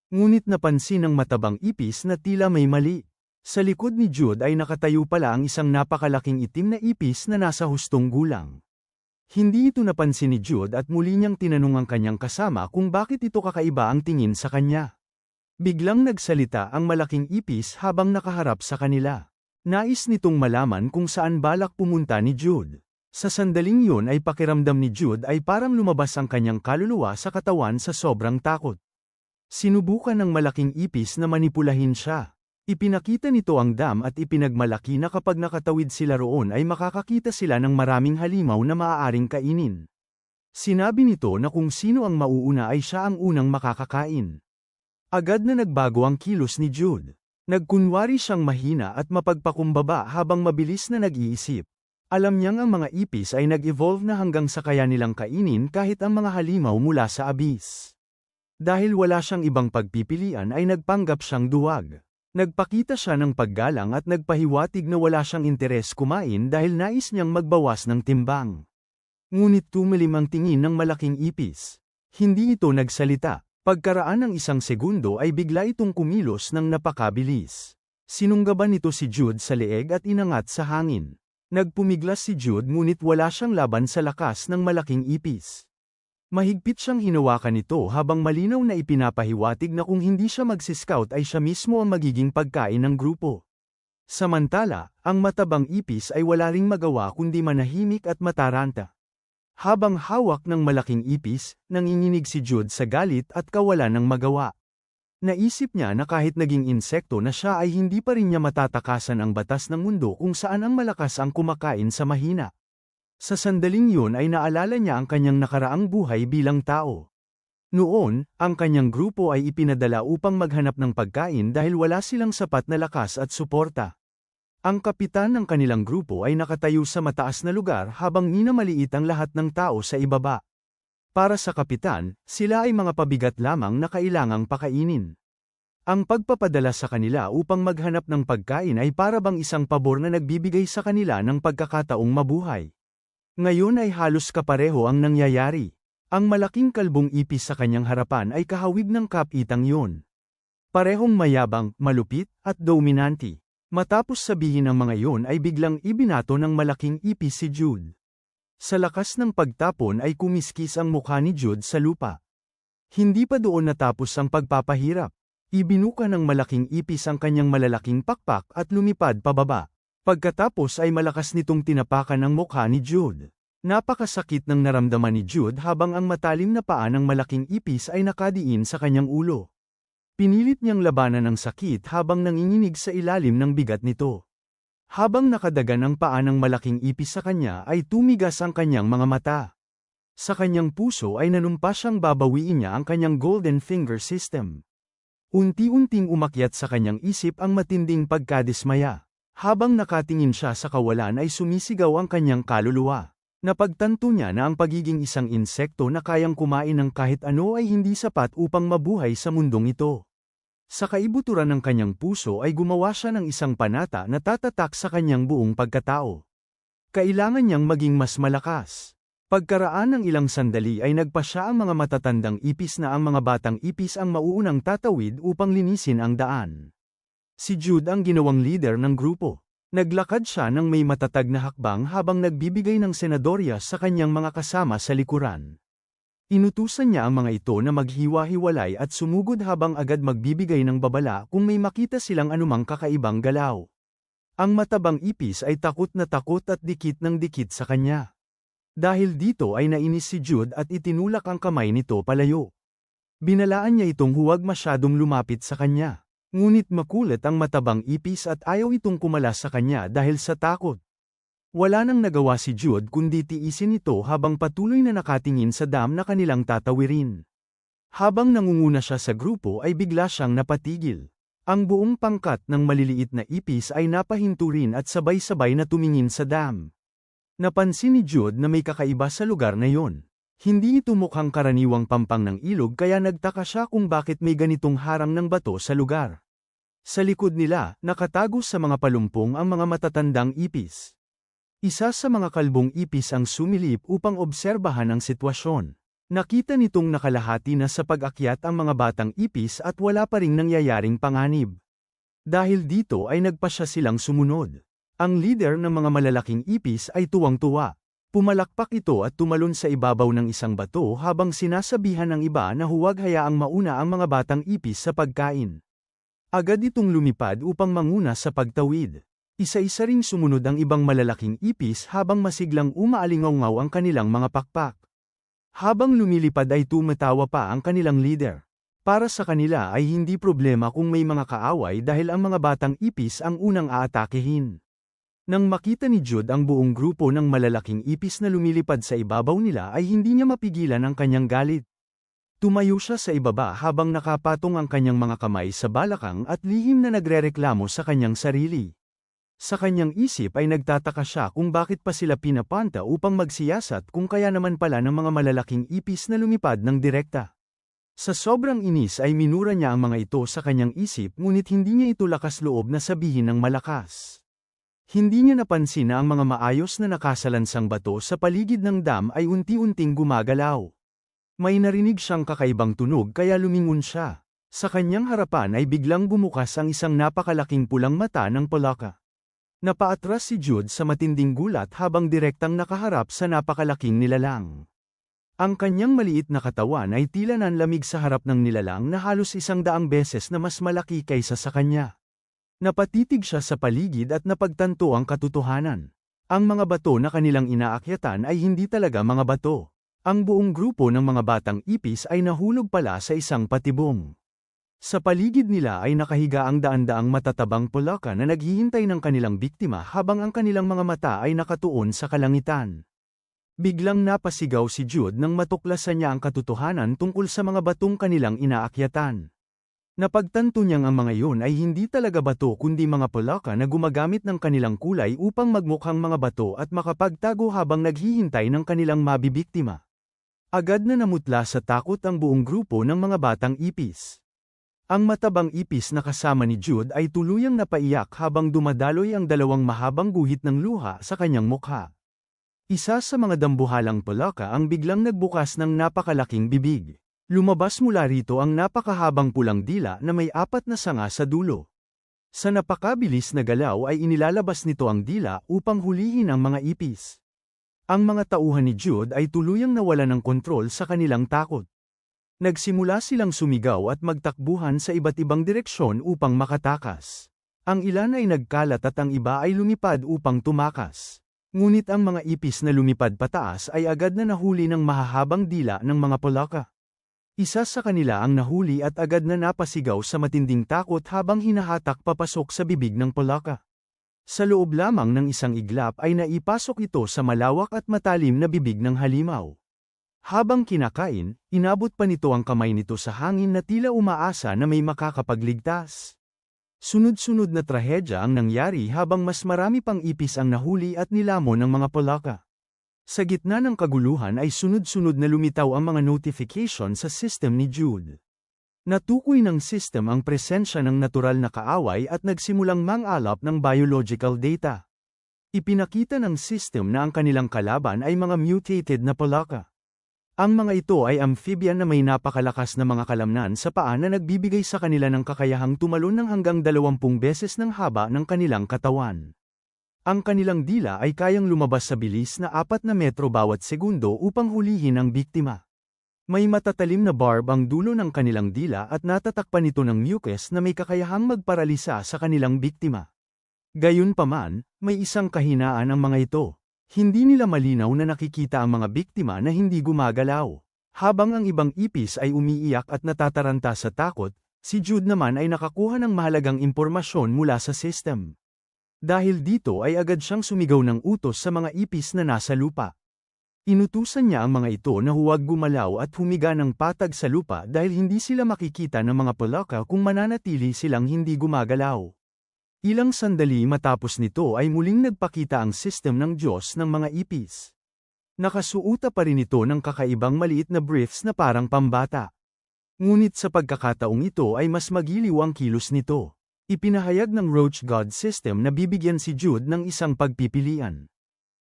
Ngunit napansin ng matabang ipis na tila may mali. Sa likod ni Jude ay nakatayo pala ang isang napakalaking itim na ipis na nasa hustong gulang. Hindi ito napansin ni Jude at muli niyang tinanong ang kanyang kasama kung bakit ito kakaiba ang tingin sa kanya. Biglang nagsalita ang malaking ipis habang nakaharap sa kanila. Nais nitong malaman kung saan balak pumunta ni Jude. Sa sandaling yun ay pakiramdam ni Jude ay parang lumabas ang kanyang kaluluwa sa katawan sa sobrang takot. Sinubukan ng malaking ipis na manipulahin siya. Ipinakita nito ang dam at ipinagmalaki na kapag nakatawid sila roon ay makakakita sila ng maraming halimaw na maaaring kainin. Sinabi nito na kung sino ang mauuna ay siya ang unang makakakain. Agad na nagbago ang kilos ni Jude. Nagkunwari siyang mahina at mapagpakumbaba habang mabilis na nag-iisip. Alam niyang ang mga ipis ay nag-evolve na hanggang sa kaya nilang kainin kahit ang mga halimaw mula sa abis. Dahil wala siyang ibang pagpipilian ay nagpanggap siyang duwag. Nagpakita siya ng paggalang at nagpahiwatig na wala siyang interes kumain dahil nais niyang magbawas ng timbang. Ngunit tumilim ang tingin ng malaking ipis. Hindi ito nagsalita. Pagkaraan ng isang segundo ay bigla itong kumilos ng napakabilis. Sinunggaban nito si Jude sa leeg at inangat sa hangin. Nagpumiglas si Jude ngunit wala siyang laban sa lakas ng malaking ipis. Mahigpit siyang hinawakan nito habang malinaw na ipinapahiwatig na kung hindi siya magsiscout ay siya mismo ang magiging pagkain ng grupo. Samantala, ang matabang ipis ay wala ring magawa kundi manahimik at mataranta. Habang hawak ng malaking ipis, nanginginig si Jude sa galit at kawalan ng magawa. Naisip niya na kahit naging insekto na siya ay hindi pa rin niya matatakasan ang batas ng mundo kung saan ang malakas ang kumakain sa mahina. Sa sandaling yun ay naalala niya ang kanyang nakaraang buhay bilang tao. Noon, ang kanyang grupo ay ipinadala upang maghanap ng pagkain dahil wala silang sapat na lakas at suporta. Ang kapitan ng kanilang grupo ay nakatayo sa mataas na lugar habang minamaliit ang lahat ng tao sa ibaba. Para sa kapitan, sila ay mga pabigat lamang na kailangang pakainin. Ang pagpapadala sa kanila upang maghanap ng pagkain ay para bang isang pabor na nagbibigay sa kanila ng pagkakataong mabuhay. Ngayon ay halos kapareho ang nangyayari. Ang malaking kalbong ipis sa kanyang harapan ay kahawig ng kapitang yun. Parehong mayabang, malupit, at dominante. Matapos sabihin ang mga yon ay biglang ibinato ng malaking ipis si Jude. Sa lakas ng pagtapon ay kumiskis ang mukha ni Jude sa lupa. Hindi pa doon natapos ang pagpapahirap. Ibinuka ng malaking ipis ang kanyang malalaking pakpak at lumipad pababa. Pagkatapos ay malakas nitong tinapakan ang mukha ni Jude. Napakasakit ng naramdaman ni Jude habang ang matalim na paa ng malaking ipis ay nakadiin sa kanyang ulo. Pinilit niyang labanan ang sakit habang nanginginig sa ilalim ng bigat nito. Habang nakadagan ang paa ng malaking ipis sa kanya ay tumigas ang kanyang mga mata. Sa kanyang puso ay nanumpa siyang babawiin niya ang kanyang golden finger system. Unti-unting umakyat sa kanyang isip ang matinding pagkadismaya. Habang nakatingin siya sa kawalan ay sumisigaw ang kanyang kaluluwa. Napagtanto niya na ang pagiging isang insekto na kayang kumain ng kahit ano ay hindi sapat upang mabuhay sa mundong ito. Sa kaibuturan ng kanyang puso ay gumawa siya ng isang panata na tatatak sa kanyang buong pagkatao. Kailangan niyang maging mas malakas. Pagkaraan ng ilang sandali ay nagpa siya ang mga matatandang ipis na ang mga batang ipis ang mauunang tatawid upang linisin ang daan. Si Jude ang ginawang leader ng grupo. Naglakad siya ng may matatag na hakbang habang nagbibigay ng senadorya sa kanyang mga kasama sa likuran. Inutusan niya ang mga ito na maghiwa-hiwalay at sumugod habang agad magbibigay ng babala kung may makita silang anumang kakaibang galaw. Ang matabang ipis ay takot at dikit ng dikit sa kanya. Dahil dito ay nainis si Jude at itinulak ang kamay nito palayo. Binalaan niya itong huwag masyadong lumapit sa kanya. Ngunit makulit ang matabang ipis at ayaw itong kumalas sa kanya dahil sa takot. Wala nang nagawa si Jude kundi tiisin ito habang patuloy na nakatingin sa dam na kanilang tatawirin. Habang nangunguna siya sa grupo ay bigla siyang napatigil. Ang buong pangkat ng maliliit na ipis ay napahinto rin at sabay-sabay na tumingin sa dam. Napansin ni Jude na may kakaiba sa lugar na yon. Hindi ito mukhang karaniwang pampang ng ilog kaya nagtaka siya kung bakit may ganitong harang ng bato sa lugar. Sa likod nila, nakatago sa mga palumpong ang mga matatandang ipis. Isa sa mga kalbong ipis ang sumilip upang obserbahan ang sitwasyon. Nakita nitong nakalahati na sa pag-akyat ang mga batang ipis at wala pa ring nangyayaring panganib. Dahil dito ay nagpa siya silang sumunod. Ang leader ng mga malalaking ipis ay tuwang-tuwa. Pumalakpak ito at tumalon sa ibabaw ng isang bato habang sinasabihan ng iba na huwag hayaang mauna ang mga batang ipis sa pagkain. Agad itong lumipad upang manguna sa pagtawid. Isa-isa ring sumunod ang ibang malalaking ipis habang masiglang umaalingaw ang kanilang mga pakpak. Habang lumilipad ay tumatawa pa ang kanilang leader. Para sa kanila ay hindi problema kung may mga kaaway dahil ang mga batang ipis ang unang aatakehin. Nang makita ni Jude ang buong grupo ng malalaking ipis na lumilipad sa ibabaw nila ay hindi niya mapigilan ang kanyang galit. Tumayo siya sa ibaba habang nakapatong ang kanyang mga kamay sa balakang at lihim na nagrereklamo sa kanyang sarili. Sa kanyang isip ay nagtataka siya kung bakit pa sila pinapanta upang magsiyasat kung kaya naman pala ng mga malalaking ipis na lumipad ng direkta. Sa sobrang inis ay minura niya ang mga ito sa kanyang isip ngunit hindi niya ito lakas loob na sabihin ng malakas. Hindi niya napansin na ang mga maayos na nakasalansang bato sa paligid ng dam ay unti-unting gumagalaw. May narinig siyang kakaibang tunog kaya lumingon siya. Sa kanyang harapan ay biglang bumukas ang isang napakalaking pulang mata ng palaka. Napaatras si Jude sa matinding gulat habang direktang nakaharap sa napakalaking nilalang. Ang kanyang maliit na katawan ay tila nanlamig sa harap ng nilalang na halos 100 beses na mas malaki kaysa sa kanya. Napatitig siya sa paligid at napagtanto ang katotohanan. Ang mga bato na kanilang inaakyatan ay hindi talaga mga bato. Ang buong grupo ng mga batang ipis ay nahulog pala sa isang patibong. Sa paligid nila ay nakahiga ang daan-daang matatabang palaka na naghihintay ng kanilang biktima habang ang kanilang mga mata ay nakatuon sa kalangitan. Biglang napasigaw si Jude nang matuklasan niya ang katotohanan tungkol sa mga batong kanilang inaakyatan. Napagtanto niyang ang mga iyon ay hindi talaga bato kundi mga palaka na gumagamit ng kanilang kulay upang magmukhang mga bato at makapagtago habang naghihintay ng kanilang mabibiktima. Agad na namutla sa takot ang buong grupo ng mga batang ipis. Ang matabang ipis na kasama ni Jude ay tuluyang napaiyak habang dumadaloy ang dalawang mahabang guhit ng luha sa kanyang mukha. Isa sa mga dambuhalang palaka ang biglang nagbukas ng napakalaking bibig. Lumabas mula rito ang napakahabang pulang dila na may 4 na sanga sa dulo. Sa napakabilis na galaw ay inilalabas nito ang dila upang hulihin ang mga ipis. Ang mga tauhan ni Jude ay tuluyang nawala ng kontrol sa kanilang takot. Nagsimula silang sumigaw at magtakbuhan sa iba't ibang direksyon upang makatakas. Ang ilan ay nagkalat at ang iba ay lumipad upang tumakas. Ngunit ang mga ipis na lumipad pataas ay agad na nahuli ng mahahabang dila ng mga palaka. Isa sa kanila ang nahuli at agad na napasigaw sa matinding takot habang hinahatak papasok sa bibig ng palaka. Sa loob lamang ng isang iglap ay naipasok ito sa malawak at matalim na bibig ng halimaw. Habang kinakain, inabot pa nito ang kamay nito sa hangin na tila umaasa na may makakapagligtas. Sunod-sunod na trahedya ang nangyari habang mas marami pang ipis ang nahuli at nilamon ng mga palaka. Sa gitna ng kaguluhan ay sunod-sunod na lumitaw ang mga notification sa system ni Jude. Natukoy ng system ang presensya ng natural na kaaway at nagsimulang mang-alap ng biological data. Ipinakita ng system na ang kanilang kalaban ay mga mutated na palaka. Ang mga ito ay amphibian na may napakalakas na mga kalamnan sa paa na nagbibigay sa kanila ng kakayahang tumalon ng hanggang 20 beses ng haba ng kanilang katawan. Ang kanilang dila ay kayang lumabas sa bilis na 4 na metro bawat segundo upang hulihin ang biktima. May matatalim na barb ang dulo ng kanilang dila at natatakpan ito ng mucus na may kakayahang magparalisa sa kanilang biktima. Gayunpaman, may isang kahinaan ang mga ito. Hindi nila malinaw na nakikita ang mga biktima na hindi gumagalaw. Habang ang ibang ipis ay umiiyak at natataranta sa takot, si Jude naman ay nakakuha ng mahalagang impormasyon mula sa system. Dahil dito ay agad siyang sumigaw ng utos sa mga ipis na nasa lupa. Inutusan niya ang mga ito na huwag gumalaw at humiga ng patag sa lupa dahil hindi sila makikita ng mga palaka kung mananatili silang hindi gumagalaw. Ilang sandali matapos nito ay muling nagpakita ang system ng Diyos ng mga ipis. Nakasuota pa rin ito ng kakaibang maliit na briefs na parang pambata. Ngunit sa pagkakataong ito ay mas magiliw ang kilos nito. Ipinahayag ng Roach God System na bibigyan si Jude ng isang pagpipilian.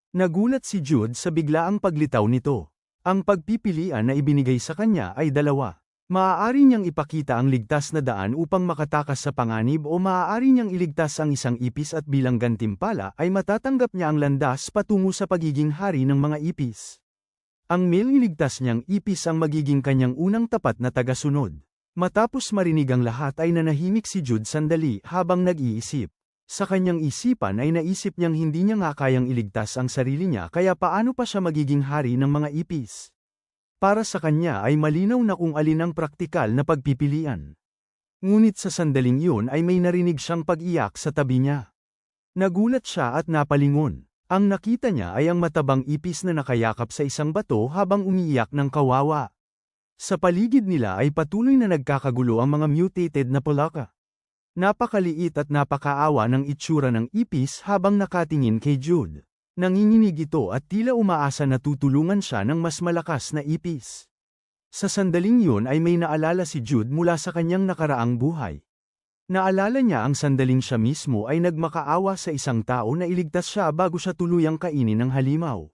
Nagulat si Jude sa biglaang paglitaw nito. Ang pagpipilian na ibinigay sa kanya ay dalawa. Maaari niyang ipakita ang ligtas na daan upang makatakas sa panganib o maaari niyang iligtas ang isang ipis at bilang gantimpala ay matatanggap niya ang landas patungo sa pagiging hari ng mga ipis. Ang male iligtas niyang ipis ang magiging kanyang unang tapat na tagasunod. Matapos marinig ang lahat ay nanahimik si Jude sandali habang nag-iisip. Sa kanyang isipan ay naisip niyang hindi niya nga kayang iligtas ang sarili niya kaya paano pa siya magiging hari ng mga ipis. Para sa kanya ay malinaw na kung alin ang praktikal na pagpipilian. Ngunit sa sandaling yun ay may narinig siyang pag-iyak sa tabi niya. Nagulat siya at napalingon. Ang nakita niya ay ang matabang ipis na nakayakap sa isang bato habang umiiyak ng kawawa. Sa paligid nila ay patuloy na nagkakagulo ang mga mutated na palaka. Napakaliit at napakaawa ng itsura ng ipis habang nakatingin kay Jude. Nanginginig ito at tila umaasa na tutulungan siya ng mas malakas na ipis. Sa sandaling yun ay may naalala si Jude mula sa kanyang nakaraang buhay. Naalala niya ang sandaling siya mismo ay nagmakaawa sa isang tao na iligtas siya bago siya tuluyang kainin ng halimaw.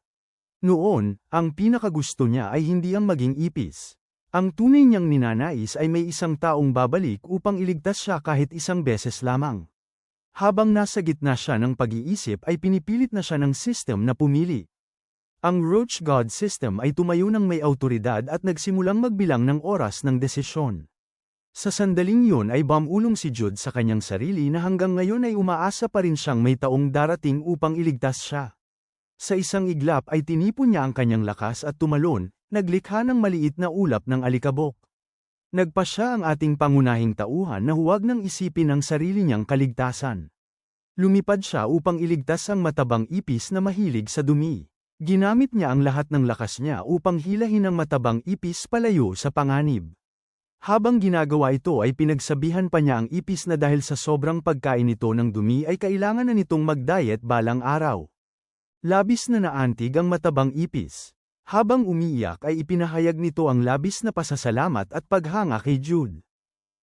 Noon, ang pinakagusto niya ay hindi ang maging ipis. Ang tunay niyang ninanais ay may isang taong babalik upang iligtas siya kahit isang beses lamang. Habang nasa gitna siya ng pag-iisip ay pinipilit na siya ng system na pumili. Ang Roach God System ay tumayo ng may awtoridad at nagsimulang magbilang ng oras ng desisyon. Sa sandaling yun ay bumulong si Jude sa kanyang sarili na hanggang ngayon ay umaasa pa rin siyang may taong darating upang iligtas siya. Sa isang iglap ay tinipon niya ang kanyang lakas at tumalon, naglikha ng maliit na ulap ng alikabok. Nagpasya ang ating pangunahing tauhan na huwag nang isipin ang sarili niyang kaligtasan. Lumipad siya upang iligtas ang matabang ipis na mahilig sa dumi. Ginamit niya ang lahat ng lakas niya upang hilahin ang matabang ipis palayo sa panganib. Habang ginagawa ito ay pinagsabihan pa niya ang ipis na dahil sa sobrang pagkain nito ng dumi ay kailangan na nitong mag-diet balang araw. Labis na naantig ang matabang ipis. Habang umiiyak ay ipinahayag nito ang labis na pasasalamat at paghanga kay Jude.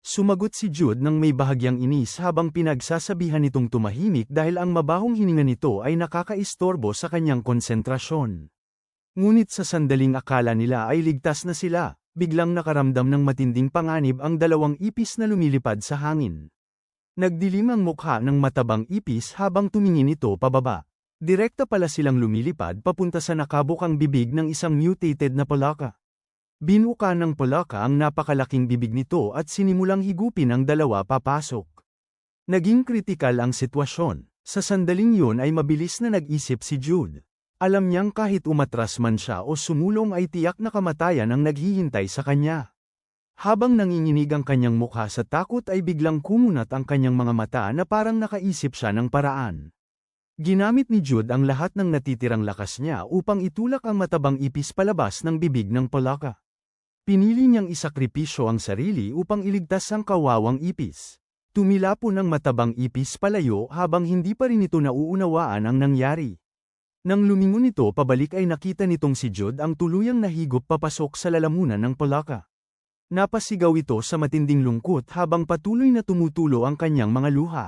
Sumagot si Jude ng may bahagyang inis habang pinagsasabihan nitong tumahimik dahil ang mabahong hininga nito ay nakakaistorbo sa kanyang konsentrasyon. Ngunit sa sandaling akala nila ay ligtas na sila, biglang nakaramdam ng matinding panganib ang dalawang ipis na lumilipad sa hangin. Nagdilim ang mukha ng matabang ipis habang tumingin ito pababa. Direkta pala silang lumilipad papunta sa nakabukang bibig ng isang mutated na palaka. Binuka ng palaka ang napakalaking bibig nito at sinimulang higupin ang dalawa papasok. Naging kritikal ang sitwasyon. Sa sandaling yun ay mabilis na nag-isip si Jude. Alam niyang kahit umatras man siya o sumulong ay tiyak na kamatayan ang naghihintay sa kanya. Habang nanginginig ang kanyang mukha sa takot ay biglang kumunat ang kanyang mga mata na parang nakaisip siya ng paraan. Ginamit ni Jude ang lahat ng natitirang lakas niya upang itulak ang matabang ipis palabas ng bibig ng palaka. Pinili niyang isakripisyo ang sarili upang iligtas ang kawawang ipis. Tumilapon ang matabang ipis palayo habang hindi pa rin ito nauunawaan ang nangyari. Nang lumingon ito pabalik ay nakita nitong si Jude ang tuluyang nahigop papasok sa lalamunan ng palaka. Napasigaw ito sa matinding lungkot habang patuloy na tumutulo ang kanyang mga luha.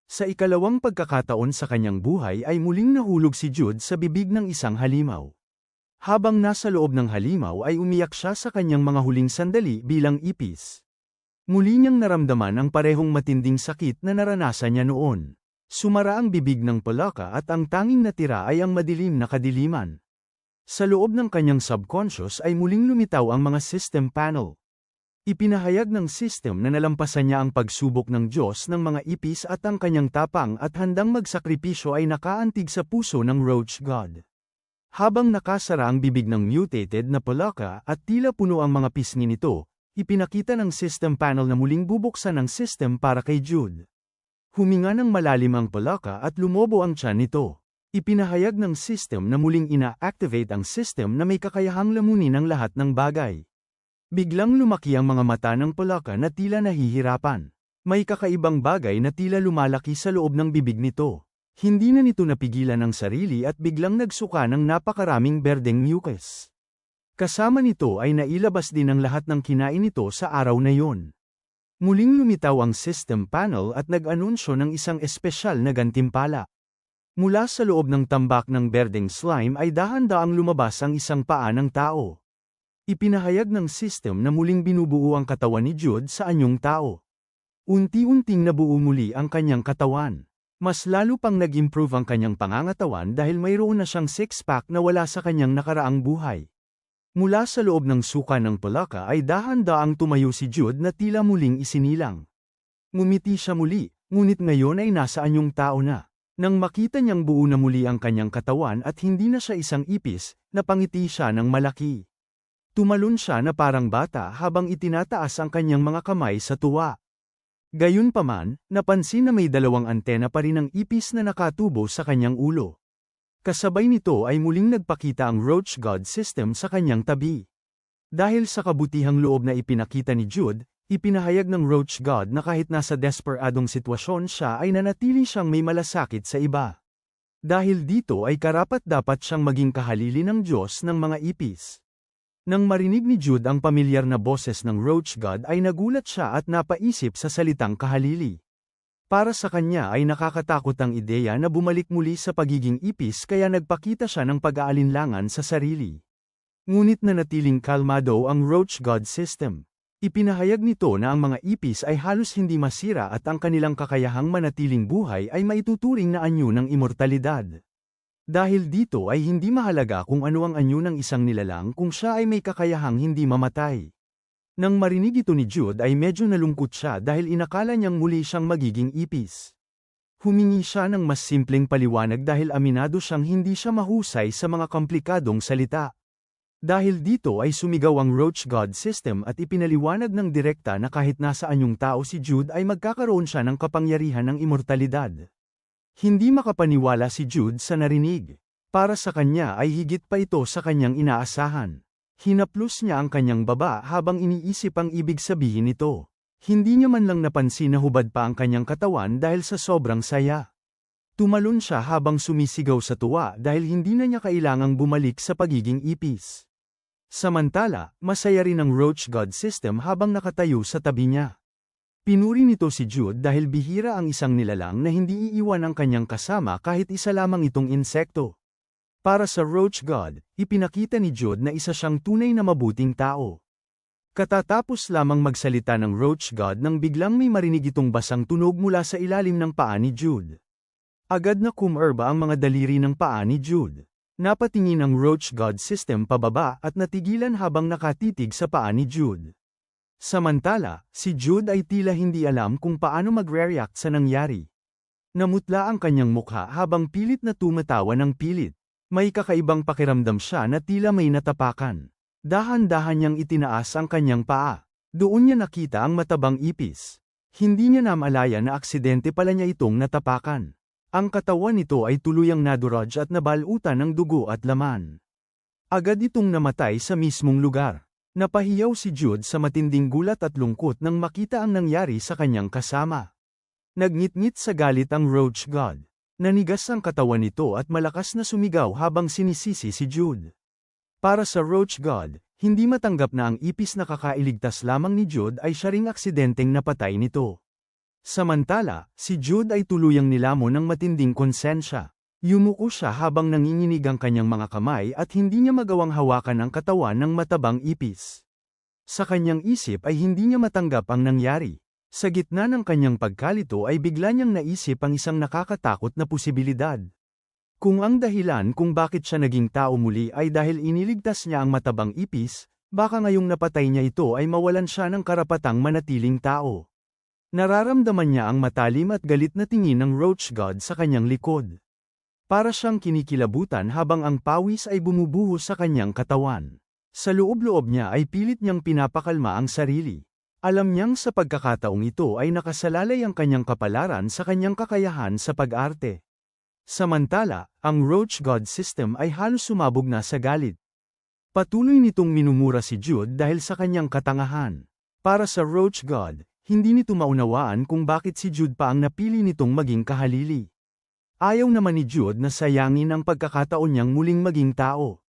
Sa ikalawang pagkakataon sa kanyang buhay ay muling nahulog si Jude sa bibig ng isang halimaw. Habang nasa loob ng halimaw ay umiyak siya sa kanyang mga huling sandali bilang ipis. Muli niyang naramdaman ang parehong matinding sakit na naranasan niya noon. Sumara ang bibig ng palaka at ang tanging natira ay ang madilim na kadiliman. Sa loob ng kanyang subconscious ay muling lumitaw ang mga system panel. Ipinahayag ng system na nalampasan niya ang pagsubok ng Diyos ng mga ipis at ang kanyang tapang at handang magsakripisyo ay nakaantig sa puso ng Roach God. Habang nakasara ang bibig ng mutated na palaka at tila puno ang mga pisngi nito, ipinakita ng system panel na muling bubuksan ang system para kay Jude. Huminga ng malalim ang palaka at lumobo ang tiyan nito. Ipinahayag ng system na muling ina-activate ang system na may kakayahang lamunin ang lahat ng bagay. Biglang lumaki ang mga mata ng palaka na tila nahihirapan. May kakaibang bagay na tila lumalaki sa loob ng bibig nito. Hindi na nito napigilan ang sarili at biglang nagsuka ng napakaraming berdeng mucus. Kasama nito ay nailabas din ang lahat ng kinain nito sa araw na yon. Muling lumitaw ang system panel at nag-anunsyo ng isang espesyal na gantimpala. Mula sa loob ng tambak ng berdeng slime ay dahan-daang lumabas ang isang paa ng tao. Ipinahayag ng system na muling binubuo ang katawan ni Jude sa anyong tao. Unti-unting nabuo muli ang kanyang katawan. Mas lalo pang nag-improve ang kanyang pangangatawan dahil mayroon na siyang six-pack na wala sa kanyang nakaraang buhay. Mula sa loob ng suka ng palaka ay dahan-daang tumayo si Jude na tila muling isinilang. Ngumiti siya muli, ngunit ngayon ay nasa anyong tao na. Nang makita niyang buo na muli ang kanyang katawan at hindi na siya isang ipis, napangiti siya ng malaki. Tumalon siya na parang bata habang itinataas ang kanyang mga kamay sa tuwa. Gayunpaman, napansin na may dalawang antena pa rin ng ipis na nakatubo sa kanyang ulo. Kasabay nito ay muling nagpakita ang Roach God system sa kanyang tabi. Dahil sa kabutihang loob na ipinakita ni Jude, ipinahayag ng Roach God na kahit nasa desperadong sitwasyon siya ay nanatili siyang may malasakit sa iba. Dahil dito ay karapat-dapat siyang maging kahalili ng Diyos ng mga ipis. Nang marinig ni Jude ang pamilyar na boses ng Roach God ay nagulat siya at napaisip sa salitang kahalili. Para sa kanya ay nakakatakot ang ideya na bumalik muli sa pagiging ipis kaya nagpakita siya ng pag-aalinlangan sa sarili. Ngunit nanatiling kalmado ang Roach God system. Ipinahayag nito na ang mga ipis ay halos hindi masira at ang kanilang kakayahang manatiling buhay ay maituturing na anyo ng immortalidad. Dahil dito ay hindi mahalaga kung ano ang anyo ng isang nilalang kung siya ay may kakayahang hindi mamatay. Nang marinig ito ni Jude ay medyo nalungkot siya dahil inakala niyang muli siyang magiging ipis. Humingi siya ng mas simpleng paliwanag dahil aminado siyang hindi siya mahusay sa mga komplikadong salita. Dahil dito ay sumigaw ang Roach God system at ipinaliwanag ng direkta na kahit nasa anyong tao si Jude ay magkakaroon siya ng kapangyarihan ng immortalidad. Hindi makapaniwala si Jude sa narinig. Para sa kanya ay higit pa ito sa kanyang inaasahan. Hinaplos niya ang kanyang baba habang iniisip ang ibig sabihin nito. Hindi niya man lang napansin na hubad pa ang kanyang katawan dahil sa sobrang saya. Tumalon siya habang sumisigaw sa tuwa dahil hindi na niya kailangang bumalik sa pagiging ipis. Samantala, masaya rin ang Roach God system habang nakatayo sa tabi niya. Pinuri nito si Jude dahil bihira ang isang nilalang na hindi iiwan ang kanyang kasama kahit isa lamang itong insekto. Para sa Roach God, ipinakita ni Jude na isa siyang tunay na mabuting tao. Katatapos lamang magsalita ng Roach God nang biglang may marinig itong basang tunog mula sa ilalim ng paa ni Jude. Agad na kumerba ang mga daliri ng paa ni Jude. Napatingin ang Roach God system pababa at natigilan habang nakatitig sa paa ni Jude. Samantala, si Jude ay tila hindi alam kung paano magre-react sa nangyari. Namutla ang kanyang mukha habang pilit na tumatawa ng pilit. May kakaibang pakiramdam siya na tila may natapakan. Dahan-dahan niyang itinaas ang kanyang paa. Doon niya nakita ang matabang ipis. Hindi niya namalaya na aksidente pala niya itong natapakan. Ang katawan nito ay tuluyang nadurog at nabalutan ng dugo at laman. Agad itong namatay sa mismong lugar. Napahiyaw si Jude sa matinding gulat at lungkot nang makita ang nangyari sa kanyang kasama. Nagngit-ngit sa galit ang Roach God. Nanigas ang katawan nito at malakas na sumigaw habang sinisisi si Jude. Para sa Roach God, hindi matanggap na ang ipis na kakailigtas lamang ni Jude ay siya ring aksidenteng napatay nito. Samantala, si Jude ay tuluyang nilamon ng matinding konsensya. Yumuko siya habang nanginginig ang kanyang mga kamay at hindi niya magawang hawakan ang katawan ng matabang ipis. Sa kanyang isip ay hindi niya matanggap ang nangyari. Sa gitna ng kanyang pagkalito ay bigla niyang naisip ang isang nakakatakot na posibilidad. Kung ang dahilan kung bakit siya naging tao muli ay dahil iniligtas niya ang matabang ipis, baka ngayong napatay niya ito ay mawalan siya ng karapatang manatiling tao. Nararamdaman niya ang matalim at galit na tingin ng Roach God sa kanyang likod. Para siyang kinikilabutan habang ang pawis ay bumubuhos sa kanyang katawan. Sa loob-loob niya ay pilit niyang pinapakalma ang sarili. Alam niyang sa pagkakataong ito ay nakasalalay ang kanyang kapalaran sa kanyang kakayahan sa pag-arte. Samantala, ang Roach God system ay halos sumabog na sa galit. Patuloy nitong minumura si Jude dahil sa kanyang katangahan. Para sa Roach God, hindi nito maunawaan kung bakit si Jude pa ang napili nitong maging kahalili. Ayaw naman ni Jude na sayangin ang pagkakataon niyang muling maging tao.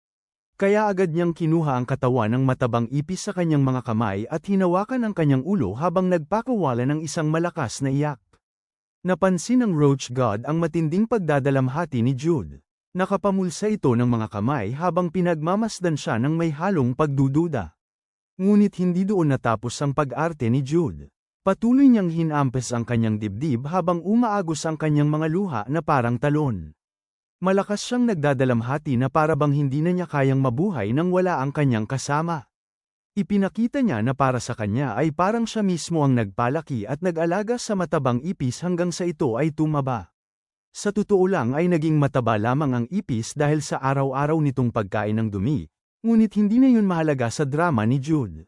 Kaya agad niyang kinuha ang katawan ng matabang ipis sa kanyang mga kamay at hinawakan ang kanyang ulo habang nagpakawala ng isang malakas na iyak. Napansin ng Roach God ang matinding pagdadalamhati ni Jude. Nakapamulsa ito ng mga kamay habang pinagmamasdan siya ng may halong pagdududa. Ngunit hindi doon natapos ang pag-arte ni Jude. Patuloy niyang hinampes ang kanyang dibdib habang umaagos ang kanyang mga luha na parang talon. Malakas siyang nagdadalamhati na para bang hindi na niya kayang mabuhay nang wala ang kanyang kasama. Ipinakita niya na para sa kanya ay parang siya mismo ang nagpalaki at nag-alaga sa matabang ipis hanggang sa ito ay tumaba. Sa totoo lang ay naging mataba lamang ang ipis dahil sa araw-araw nitong pagkain ng dumi, ngunit hindi na yun mahalaga sa drama ni Jude.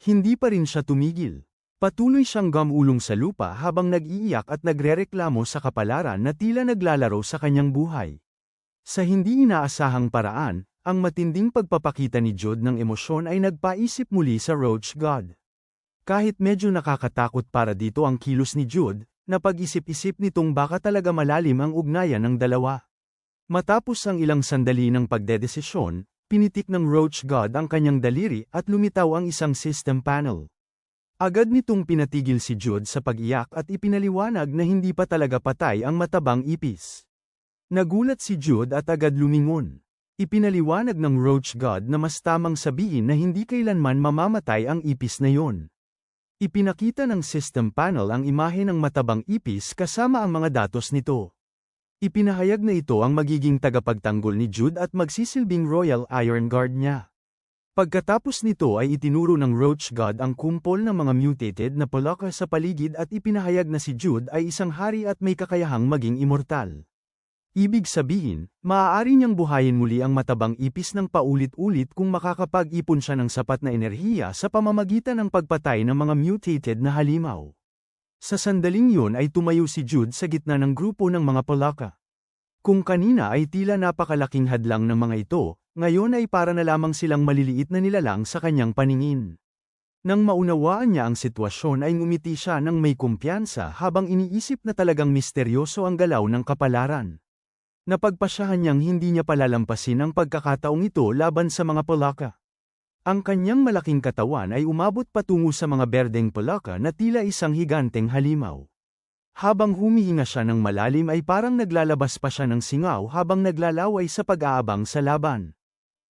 Hindi pa rin siya tumigil. Patuloy siyang gumulong sa lupa habang nag-iiyak at nagrereklamo sa kapalaran na tila naglalaro sa kanyang buhay. Sa hindi inaasahang paraan, ang matinding pagpapakita ni Jude ng emosyon ay nagpaisip muli sa Roach God. Kahit medyo nakakatakot para dito ang kilos ni Jude, napag-isip-isip nitong baka talaga malalim ang ugnayan ng dalawa. Matapos ang ilang sandali ng pagdedesisyon, pinitik ng Roach God ang kanyang daliri at lumitaw ang isang system panel. Agad nitong pinatigil si Jude sa pag-iyak at ipinaliwanag na hindi pa talaga patay ang matabang ipis. Nagulat si Jude at agad lumingon. Ipinaliwanag ng Roach God na mas tamang sabihin na hindi kailanman mamamatay ang ipis na yon. Ipinakita ng system panel ang imahe ng matabang ipis kasama ang mga datos nito. Ipinahayag na ito ang magiging tagapagtanggol ni Jude at magsisilbing Royal Iron Guard niya. Pagkatapos nito ay itinuro ng Roach God ang kumpol ng mga mutated na Polaka sa paligid at ipinahayag na si Jude ay isang hari at may kakayahang maging immortal. Ibig sabihin, maaari niyang buhayin muli ang matabang ipis ng paulit-ulit kung makakapag-ipon siya ng sapat na enerhiya sa pamamagitan ng pagpatay ng mga mutated na halimaw. Sa sandaling yun ay tumayo si Jude sa gitna ng grupo ng mga Polaka. Kung kanina ay tila napakalaking hadlang ng mga ito, ngayon ay para na lamang silang maliliit na nilalang sa kanyang paningin. Nang maunawaan niya ang sitwasyon ay ngumiti siya ng may kumpiyansa habang iniisip na talagang misteryoso ang galaw ng kapalaran. Napagpasyahan niyang hindi niya palalampasin ang pagkakataong ito laban sa mga Polaka. Ang kanyang malaking katawan ay umabot patungo sa mga berdeng Polaka na tila isang higanteng halimaw. Habang humihinga siya ng malalim ay parang naglalabas pa siya ng singaw habang naglalaway sa pag-aabang sa laban.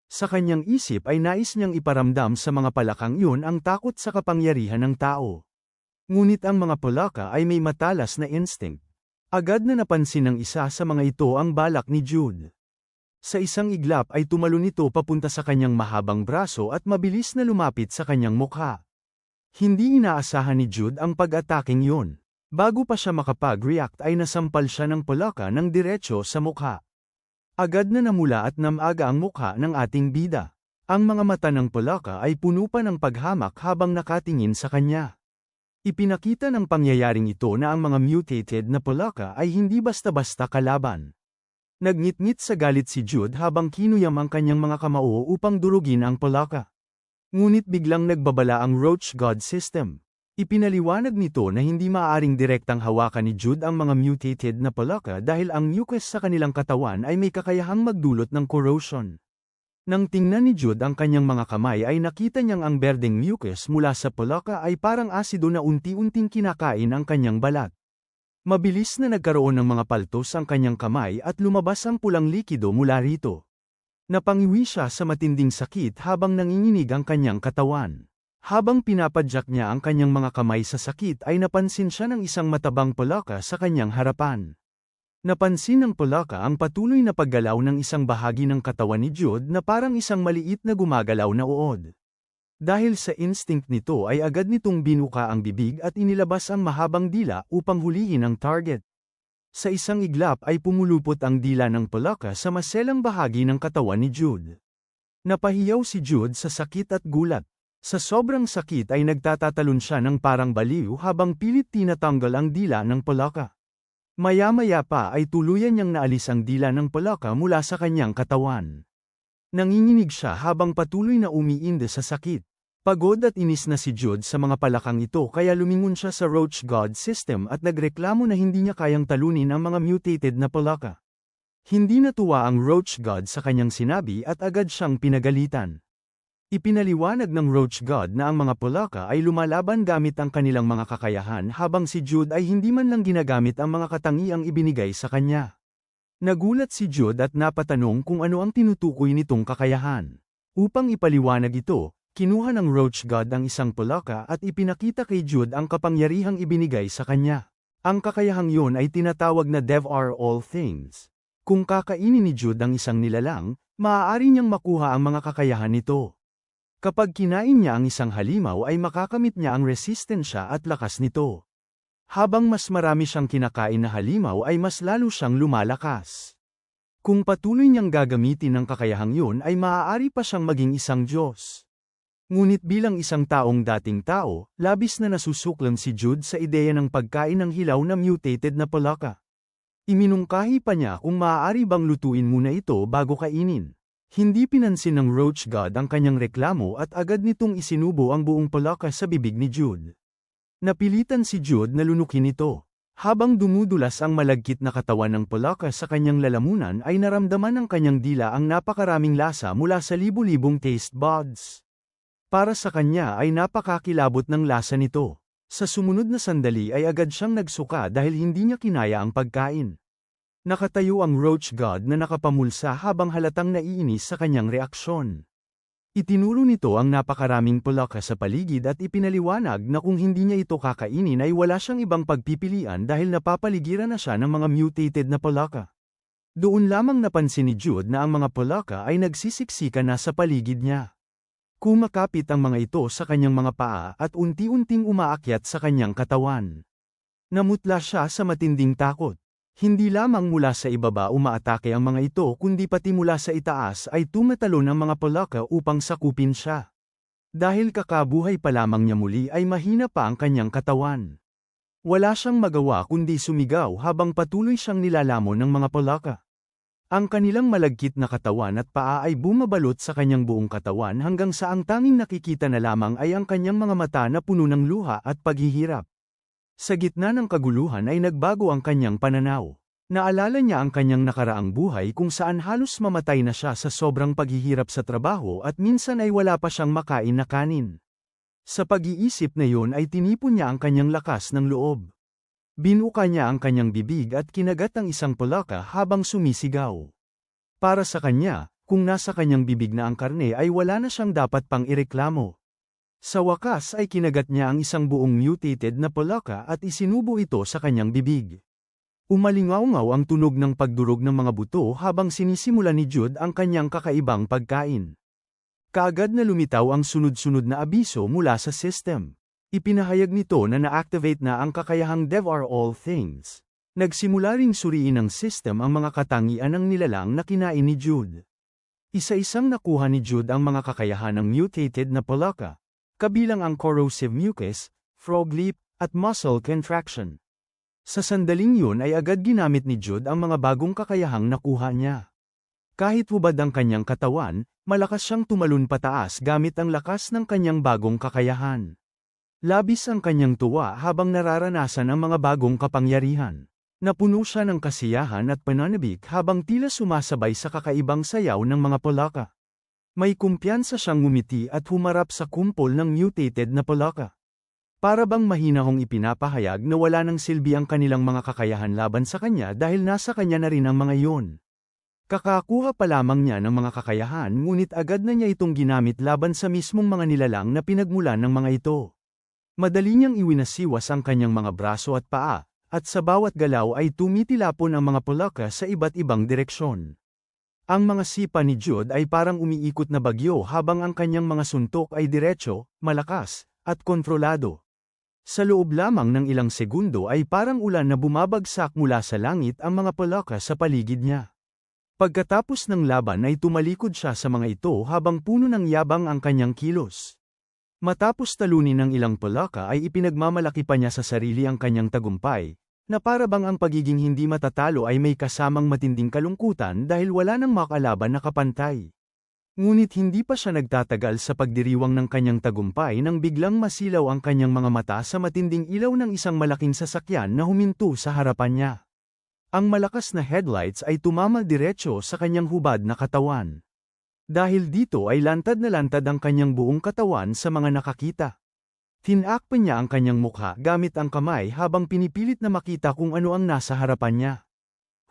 Sa kanyang isip ay nais niyang iparamdam sa mga palakang yun ang takot sa kapangyarihan ng tao. Ngunit ang mga Polaka ay may matalas na instinct. Agad na napansin ng isa sa mga ito ang balak ni Jude. Sa isang iglap ay tumalon ito papunta sa kanyang mahabang braso at mabilis na lumapit sa kanyang mukha. Hindi inaasahan ni Jude ang pag-ataking yun. Bago pa siya makapag-react ay nasampal siya ng Polaka ng diretso sa mukha. Agad na namula at namaga ang mukha ng ating bida. Ang mga mata ng Polaka ay puno pa ng paghamak habang nakatingin sa kanya. Ipinakita ng pangyayaring ito na ang mga mutated na Polaka ay hindi basta-basta kalaban. Nagngit-ngit sa galit si Jude habang kinuyam ang kanyang mga kamao upang durugin ang Polaka. Ngunit biglang nagbabala ang Roach God system. Ipinaliwanag nito na hindi maaaring direktang hawakan ni Jude ang mga mutated na Polaka dahil ang mucus sa kanilang katawan ay may kakayahang magdulot ng corrosion. Nang tingnan ni Jude ang kanyang mga kamay ay nakita niyang ang berdeng mucus mula sa palaka ay parang asido na unti-unting kinakain ang kanyang balat. Mabilis na nagkaroon ng mga paltos ang kanyang kamay at lumabas ang pulang likido mula rito. Napangiwi siya sa matinding sakit habang nanginginig ang kanyang katawan. Habang pinapadyak niya ang kanyang mga kamay sa sakit ay napansin siya ng isang matabang palaka sa kanyang harapan. Napansin ng palaka ang patuloy na paggalaw ng isang bahagi ng katawan ni Jude na parang isang maliit na gumagalaw na uod. Dahil sa instinct nito ay agad nitong binuka ang bibig at inilabas ang mahabang dila upang hulihin ang target. Sa isang iglap ay pumulupot ang dila ng palaka sa maselang bahagi ng katawan ni Jude. Napahiyaw si Jude sa sakit at gulat. Sa sobrang sakit ay nagtatatalon siya ng parang baliw habang pilit tinatanggal ang dila ng palaka. Maya-maya pa ay tuluyan niyang naalis ang dila ng palaka mula sa kanyang katawan. Nanginginig siya habang patuloy na umiinde sa sakit. Pagod at inis na si Jude sa mga palakang ito kaya lumingon siya sa Roach God system at nagreklamo na hindi niya kayang talunin ang mga mutated na palaka. Hindi natuwa ang Roach God sa kanyang sinabi at agad siyang pinagalitan. Ipinaliwanag ng Roach God na ang mga palaka ay lumalaban gamit ang kanilang mga kakayahan habang si Jude ay hindi man lang ginagamit ang mga katangiang ibinigay sa kanya. Nagulat si Jude at napatanong kung ano ang tinutukoy nitong kakayahan. Upang ipaliwanag ito, kinuha ng Roach God ang isang palaka at ipinakita kay Jude ang kapangyarihang ibinigay sa kanya. Ang kakayahang yon ay tinatawag na Dev are all things. Kung kakainin ni Jude ang isang nilalang, maaari niyang makuha ang mga kakayahan nito. Kapag kinain niya ang isang halimaw ay makakamit niya ang resistensya at lakas nito. Habang mas marami siyang kinakain na halimaw ay mas lalo siyang lumalakas. Kung patuloy niyang gagamitin ang kakayahang yun ay maaari pa siyang maging isang Diyos. Ngunit bilang isang taong dating tao, labis na nasusuklan si Jude sa ideya ng pagkain ng hilaw na mutated na palaka. Iminungkahi pa niya kung maaari bang lutuin muna ito bago kainin. Hindi pinansin ng Roach God ang kanyang reklamo at agad nitong isinubo ang buong palaka sa bibig ni Jude. Napilitan si Jude na lunukin ito. Habang dumudulas ang malagkit na katawan ng palaka sa kanyang lalamunan ay naramdaman ng kanyang dila ang napakaraming lasa mula sa libu-libong taste buds. Para sa kanya ay napakakilabot ng lasa nito. Sa sumunod na sandali ay agad siyang nagsuka dahil hindi niya kinaya ang pagkain. Nakatayo ang Roach God na nakapamulsa habang halatang naiinis sa kanyang reaksyon. Itinuro nito ang napakaraming palaka sa paligid at ipinaliwanag na kung hindi niya ito kakainin ay wala siyang ibang pagpipilian dahil napapaligiran na siya ng mga mutated na palaka. Doon lamang napansin ni Jude na ang mga palaka ay nagsisiksika na sa paligid niya. Kumakapit ang mga ito sa kanyang mga paa at unti-unting umaakyat sa kanyang katawan. Namutla siya sa matinding takot. Hindi lamang mula sa ibaba umaatake ang mga ito kundi pati mula sa itaas ay tumatalon ang mga palaka upang sakupin siya. Dahil kakabuhay pa lamang niya muli ay mahina pa ang kanyang katawan. Wala siyang magawa kundi sumigaw habang patuloy siyang nilalamon ng mga palaka. Ang kanilang malagkit na katawan at paa ay bumabalot sa kanyang buong katawan hanggang sa ang tanging nakikita na lamang ay ang kanyang mga mata na puno ng luha at paghihirap. Sa gitna ng kaguluhan ay nagbago ang kanyang pananaw. Naalala niya ang kanyang nakaraang buhay kung saan halos mamatay na siya sa sobrang paghihirap sa trabaho at minsan ay wala pa siyang makain na kanin. Sa pag-iisip na yun ay tinipon niya ang kanyang lakas ng loob. Binuka niya ang kanyang bibig at kinagat ang isang palaka habang sumisigaw. Para sa kanya, kung nasa kanyang bibig na ang karne ay wala na siyang dapat pang ireklamo. Sa wakas ay kinagat niya ang isang buong mutated na palaka at isinubo ito sa kanyang bibig. Umalingaw-ngaw ang tunog ng pagdurog ng mga buto habang sinisimula ni Jude ang kanyang kakaibang pagkain. Kaagad na lumitaw ang sunod-sunod na abiso mula sa system. Ipinahayag nito na na-activate na ang kakayahang Dev are all things. Nagsimula ring suriin ng system ang mga katangian ng nilalang na kinain ni Jude. Isa-isang nakuha ni Jude ang mga kakayahan ng mutated na palaka. Kabilang ang corrosive mucus, frog leap, at muscle contraction. Sa sandaling yun ay agad ginamit ni Jude ang mga bagong kakayahang nakuha niya. Kahit hubad ang kanyang katawan, malakas siyang tumalon pataas gamit ang lakas ng kanyang bagong kakayahan. Labis ang kanyang tuwa habang nararanasan ang mga bagong kapangyarihan. Napuno siya ng kasiyahan at pananabik habang tila sumasabay sa kakaibang sayaw ng mga palaka. May kumpiyansa siyang ngumiti at humarap sa kumpol ng mutated na palaka. Para bang mahinahong ipinapahayag na wala nang silbi ang kanilang mga kakayahan laban sa kanya dahil nasa kanya na rin ang mga iyon. Kakakuha pa lamang niya ng mga kakayahan ngunit agad na niya itong ginamit laban sa mismong mga nilalang na pinagmulan ng mga ito. Madali niyang iwinasiwas ang kanyang mga braso at paa, at sa bawat galaw ay tumitilapon ang mga palaka sa iba't ibang direksyon. Ang mga sipa ni Jude ay parang umiikot na bagyo habang ang kanyang mga suntok ay diretso, malakas, at kontrolado. Sa loob lamang ng ilang segundo ay parang ulan na bumabagsak mula sa langit ang mga palaka sa paligid niya. Pagkatapos ng laban ay tumalikod siya sa mga ito habang puno ng yabang ang kanyang kilos. Matapos talunin ng ilang palaka ay ipinagmamalaki pa niya sa sarili ang kanyang tagumpay, na para bang ang pagiging hindi matatalo ay may kasamang matinding kalungkutan dahil wala nang makalaban na kapantay. Ngunit hindi pa siya nagtatagal sa pagdiriwang ng kanyang tagumpay nang biglang masilaw ang kanyang mga mata sa matinding ilaw ng isang malaking sasakyan na huminto sa harapan niya. Ang malakas na headlights ay tumama diretso sa kanyang hubad na katawan. Dahil dito ay lantad na lantad ang kanyang buong katawan sa mga nakakita. Tinakpan niya ang kanyang mukha gamit ang kamay habang pinipilit na makita kung ano ang nasa harapan niya.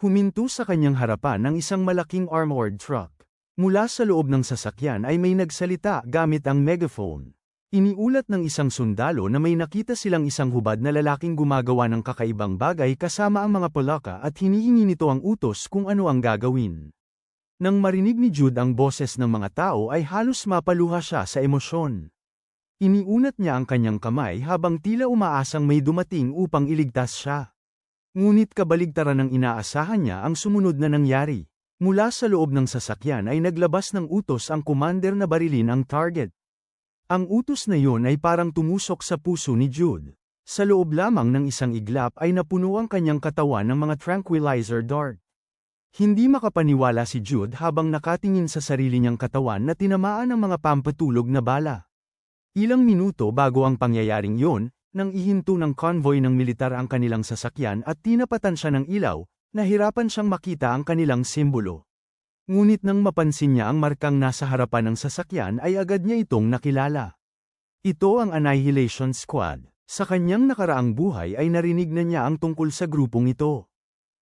Huminto sa kanyang harapan ang isang malaking armored truck. Mula sa loob ng sasakyan ay may nagsalita gamit ang megaphone. Iniulat ng isang sundalo na may nakita silang isang hubad na lalaking gumagawa ng kakaibang bagay kasama ang mga palaka at hinihingi nito ang utos kung ano ang gagawin. Nang marinig ni Jude ang boses ng mga tao ay halos mapaluha siya sa emosyon. Iniunat niya ang kanyang kamay habang tila umaasang may dumating upang iligtas siya. Ngunit kabaligtaran ng inaasahan niya ang sumunod na nangyari. Mula sa loob ng sasakyan ay naglabas ng utos ang commander na barilin ang target. Ang utos na iyon ay parang tumusok sa puso ni Jude. Sa loob lamang ng isang iglap ay napuno ang kanyang katawan ng mga tranquilizer dart. Hindi makapaniwala si Jude habang nakatingin sa sarili niyang katawan na tinamaan ng mga pampatulog na bala. Ilang minuto bago ang pangyayaring iyon, nang ihinto ng convoy ng militar ang kanilang sasakyan at tinapatan siya ng ilaw, nahirapan siyang makita ang kanilang simbolo. Ngunit nang mapansin niya ang markang nasa harapan ng sasakyan ay agad niya itong nakilala. Ito ang Annihilation Squad. Sa kanyang nakaraang buhay ay narinig na niya ang tungkol sa grupong ito.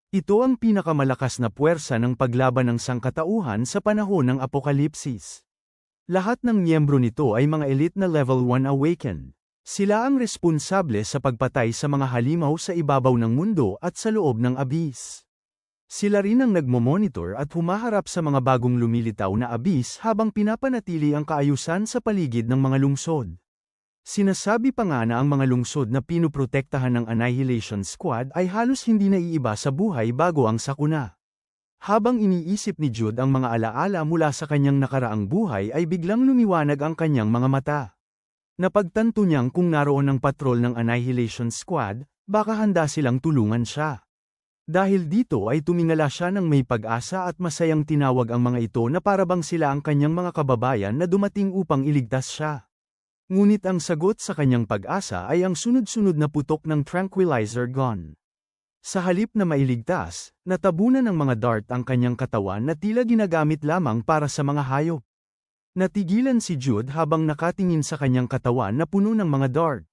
Ito ang pinakamalakas na puwersa ng paglaban ng sangkatauhan sa panahon ng apokalipsis. Lahat ng miyembro nito ay mga elite na level 1 awakened. Sila ang responsable sa pagpatay sa mga halimaw sa ibabaw ng mundo at sa loob ng abyss. Sila rin ang nagmomonitor at humaharap sa mga bagong lumilitaw na abyss habang pinapanatili ang kaayusan sa paligid ng mga lungsod. Sinasabi pa nga na ang mga lungsod na pinuprotektahan ng Annihilation Squad ay halos hindi naiiba sa buhay bago ang sakuna. Habang iniisip ni Jude ang mga alaala mula sa kanyang nakaraang buhay ay biglang lumiwanag ang kanyang mga mata. Napagtanto niyang kung naroon ang patrol ng Annihilation Squad, baka handa silang tulungan siya. Dahil dito ay tumingala siya ng may pag-asa at masayang tinawag ang mga ito na parabang sila ang kanyang mga kababayan na dumating upang iligtas siya. Ngunit ang sagot sa kanyang pag-asa ay ang sunod-sunod na putok ng tranquilizer gun. Sa halip na mailigtas, natabunan ng mga dart ang kanyang katawan na tila ginagamit lamang para sa mga hayop. Natigilan si Jude habang nakatingin sa kanyang katawan na puno ng mga dart.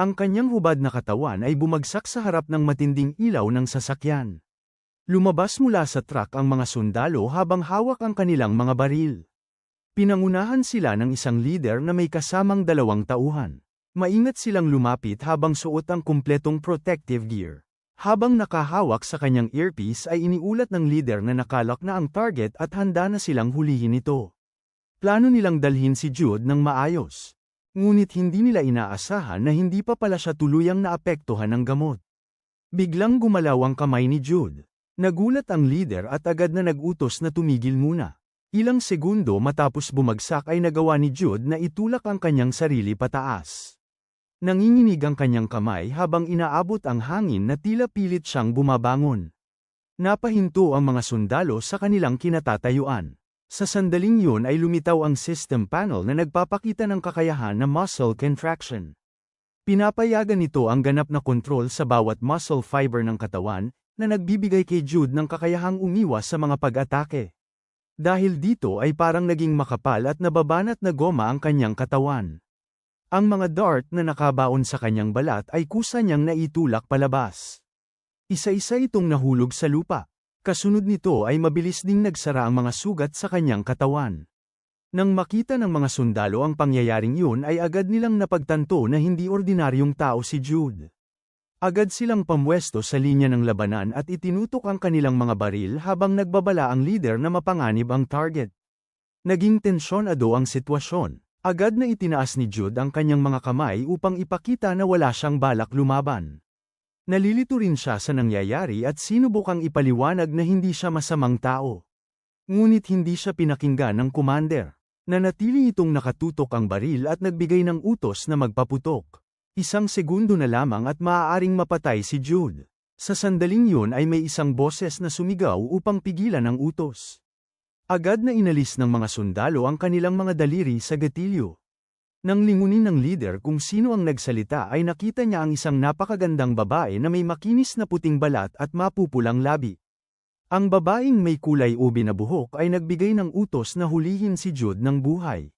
Ang kanyang hubad na katawan ay bumagsak sa harap ng matinding ilaw ng sasakyan. Lumabas mula sa truck ang mga sundalo habang hawak ang kanilang mga baril. Pinangunahan sila ng isang leader na may kasamang 2 tauhan. Maingat silang lumapit habang suot ang kumpletong protective gear. Habang nakahawak sa kanyang earpiece ay iniulat ng leader na nakalak na ang target at handa na silang hulihin ito. Plano nilang dalhin si Jude ng maayos. Ngunit hindi nila inaasahan na hindi pa pala siya tuluyang naapektuhan ng gamot. Biglang gumalaw ang kamay ni Jude. Nagulat ang leader at agad na nag-utos na tumigil muna. Ilang segundo matapos bumagsak ay nagawa ni Jude na itulak ang kanyang sarili pataas. Nanginginig ang kanyang kamay habang inaabot ang hangin na tila pilit siyang bumabangon. Napahinto ang mga sundalo sa kanilang kinatatayuan. Sa sandaling yun ay lumitaw ang system panel na nagpapakita ng kakayahan na muscle contraction. Pinapayagan nito ang ganap na kontrol sa bawat muscle fiber ng katawan, na nagbibigay kay Jude ng kakayahang umiwas sa mga pag-atake. Dahil dito ay parang naging makapal at nababanat na goma ang kanyang katawan. Ang mga dart na nakabaon sa kanyang balat ay kusa niyang naitulak palabas. Isa-isa itong nahulog sa lupa. Kasunod nito ay mabilis ding nagsara ang mga sugat sa kanyang katawan. Nang makita ng mga sundalo ang pangyayaring yun ay agad nilang napagtanto na hindi ordinaryong tao si Jude. Agad silang pamwesto sa linya ng labanan at itinutok ang kanilang mga baril habang nagbabala ang leader na mapanganib ang target. Naging tensyonado ang sitwasyon. Agad na itinaas ni Jude ang kanyang mga kamay upang ipakita na wala siyang balak lumaban. Nalilito rin siya sa nangyayari at sinubukang ipaliwanag na hindi siya masamang tao. Ngunit hindi siya pinakinggan ng commander. Nanatili itong nakatutok ang baril at nagbigay ng utos na magpaputok. Isang segundo na lamang at maaaring mapatay si Jude. Sa sandaling yun ay may isang boses na sumigaw upang pigilan ang utos. Agad na inalis ng mga sundalo ang kanilang mga daliri sa gatilyo. Nang lingunin ng leader kung sino ang nagsalita ay nakita niya ang isang napakagandang babae na may makinis na puting balat at mapupulang labi. Ang babaeng may kulay ube na buhok ay nagbigay ng utos na hulihin si Jude ng buhay.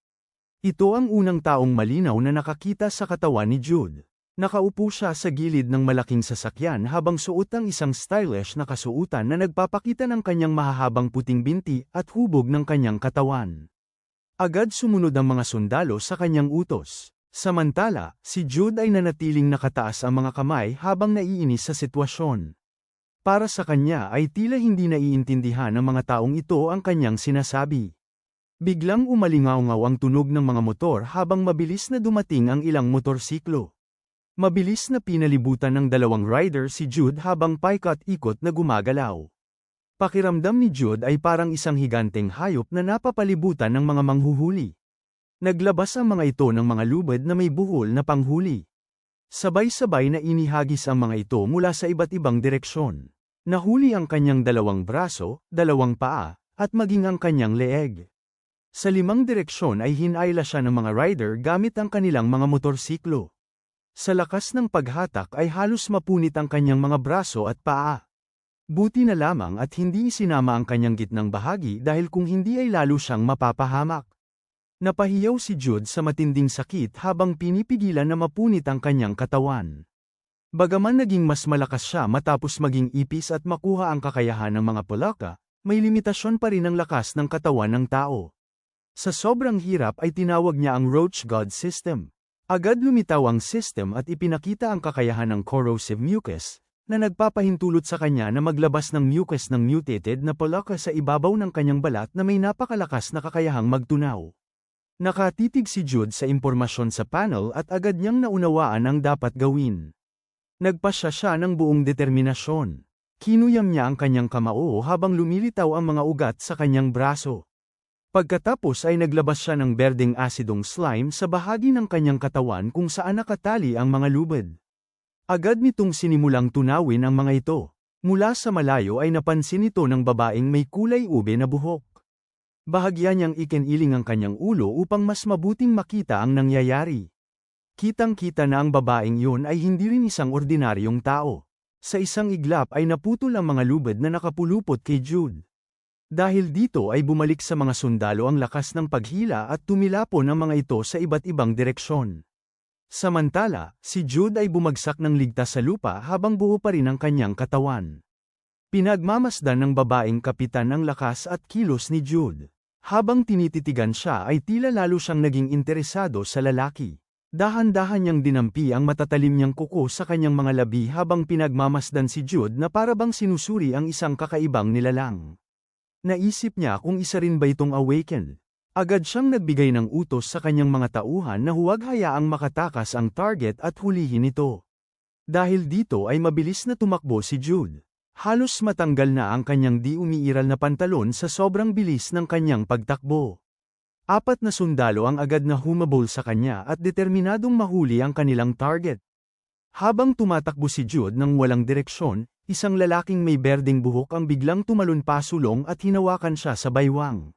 Ito ang unang taong malinaw na nakakita sa katawan ni Jude. Nakaupo siya sa gilid ng malaking sasakyan habang suot ang isang stylish na kasuotan na nagpapakita ng kanyang mahahabang puting binti at hubog ng kanyang katawan. Agad sumunod ang mga sundalo sa kanyang utos. Samantala, si Jude ay nanatiling nakataas ang mga kamay habang naiinis sa sitwasyon. Para sa kanya ay tila hindi naiintindihan ng mga taong ito ang kanyang sinasabi. Biglang umalingaw-ngaw ang tunog ng mga motor habang mabilis na dumating ang ilang motorsiklo. Mabilis na pinalibutan ng dalawang rider si Jude habang paikot-ikot na gumagalaw. Pakiramdam ni Jude ay parang isang higanteng hayop na napapalibutan ng mga manghuhuli. Naglabas ang mga ito ng mga lubid na may buhol na panghuli. Sabay-sabay na inihagis ang mga ito mula sa iba't ibang direksyon. Nahuli ang kanyang dalawang braso, dalawang paa, at maging ang kanyang leeg. Sa limang direksyon ay hinayla siya ng mga rider gamit ang kanilang mga motorsiklo. Sa lakas ng paghatak ay halos mapunit ang kanyang mga braso at paa. Buti na lamang at hindi isinama ang kanyang gitnang bahagi dahil kung hindi ay lalo siyang mapapahamak. Napahiyaw si Jude sa matinding sakit habang pinipigilan na mapunit ang kanyang katawan. Bagaman naging mas malakas siya matapos maging ipis at makuha ang kakayahan ng mga Polaka, may limitasyon pa rin ang lakas ng katawan ng tao. Sa sobrang hirap ay tinawag niya ang Roach God System. Agad lumitaw ang system at ipinakita ang kakayahan ng corrosive mucus, na nagpapahintulot sa kanya na maglabas ng mucus ng mutated na Polaka sa ibabaw ng kanyang balat na may napakalakas na kakayahang magtunaw. Nakatitig si Jude sa impormasyon sa panel at agad niyang naunawaan ang dapat gawin. Nagpasya siya ng buong determinasyon. Kinuyam niya ang kanyang kamao habang lumilitaw ang mga ugat sa kanyang braso. Pagkatapos ay naglabas siya ng berdeng asidong slime sa bahagi ng kanyang katawan kung saan nakatali ang mga lubid. Agad nitong sinimulang tunawin ang mga ito. Mula sa malayo ay napansin ito ng babaeng may kulay ube na buhok. Bahagya niyang ikiniling ang kanyang ulo upang mas mabuting makita ang nangyayari. Kitang-kita na ang babaeng yun ay hindi rin isang ordinaryong tao. Sa isang iglap ay naputol ang mga lubid na nakapulupot kay Jude. Dahil dito ay bumalik sa mga sundalo ang lakas ng paghila at tumilapon ang mga ito sa iba't ibang direksyon. Samantala, si Jude ay bumagsak ng ligtas sa lupa habang buo pa rin ang kanyang katawan. Pinagmamasdan ng babaeng kapitan ang lakas at kilos ni Jude. Habang tinititigan siya ay tila lalo siyang naging interesado sa lalaki. Dahan-dahan niyang dinampi ang matatalim niyang kuko sa kanyang mga labi habang pinagmamasdan si Jude na parabang sinusuri ang isang kakaibang nilalang. Naisip niya kung isa rin ba itong awaken. Agad siyang nagbigay ng utos sa kanyang mga tauhan na huwag hayaang makatakas ang target at hulihin ito. Dahil dito ay mabilis na tumakbo si Jude. Halos matanggal na ang kanyang di umiiral na pantalon sa sobrang bilis ng kanyang pagtakbo. 4 na sundalo ang agad na humabol sa kanya at determinadong mahuli ang kanilang target. Habang tumatakbo si Jude ng walang direksyon, isang lalaking may berdeng buhok ang biglang tumalon pasulong at hinawakan siya sa baywang.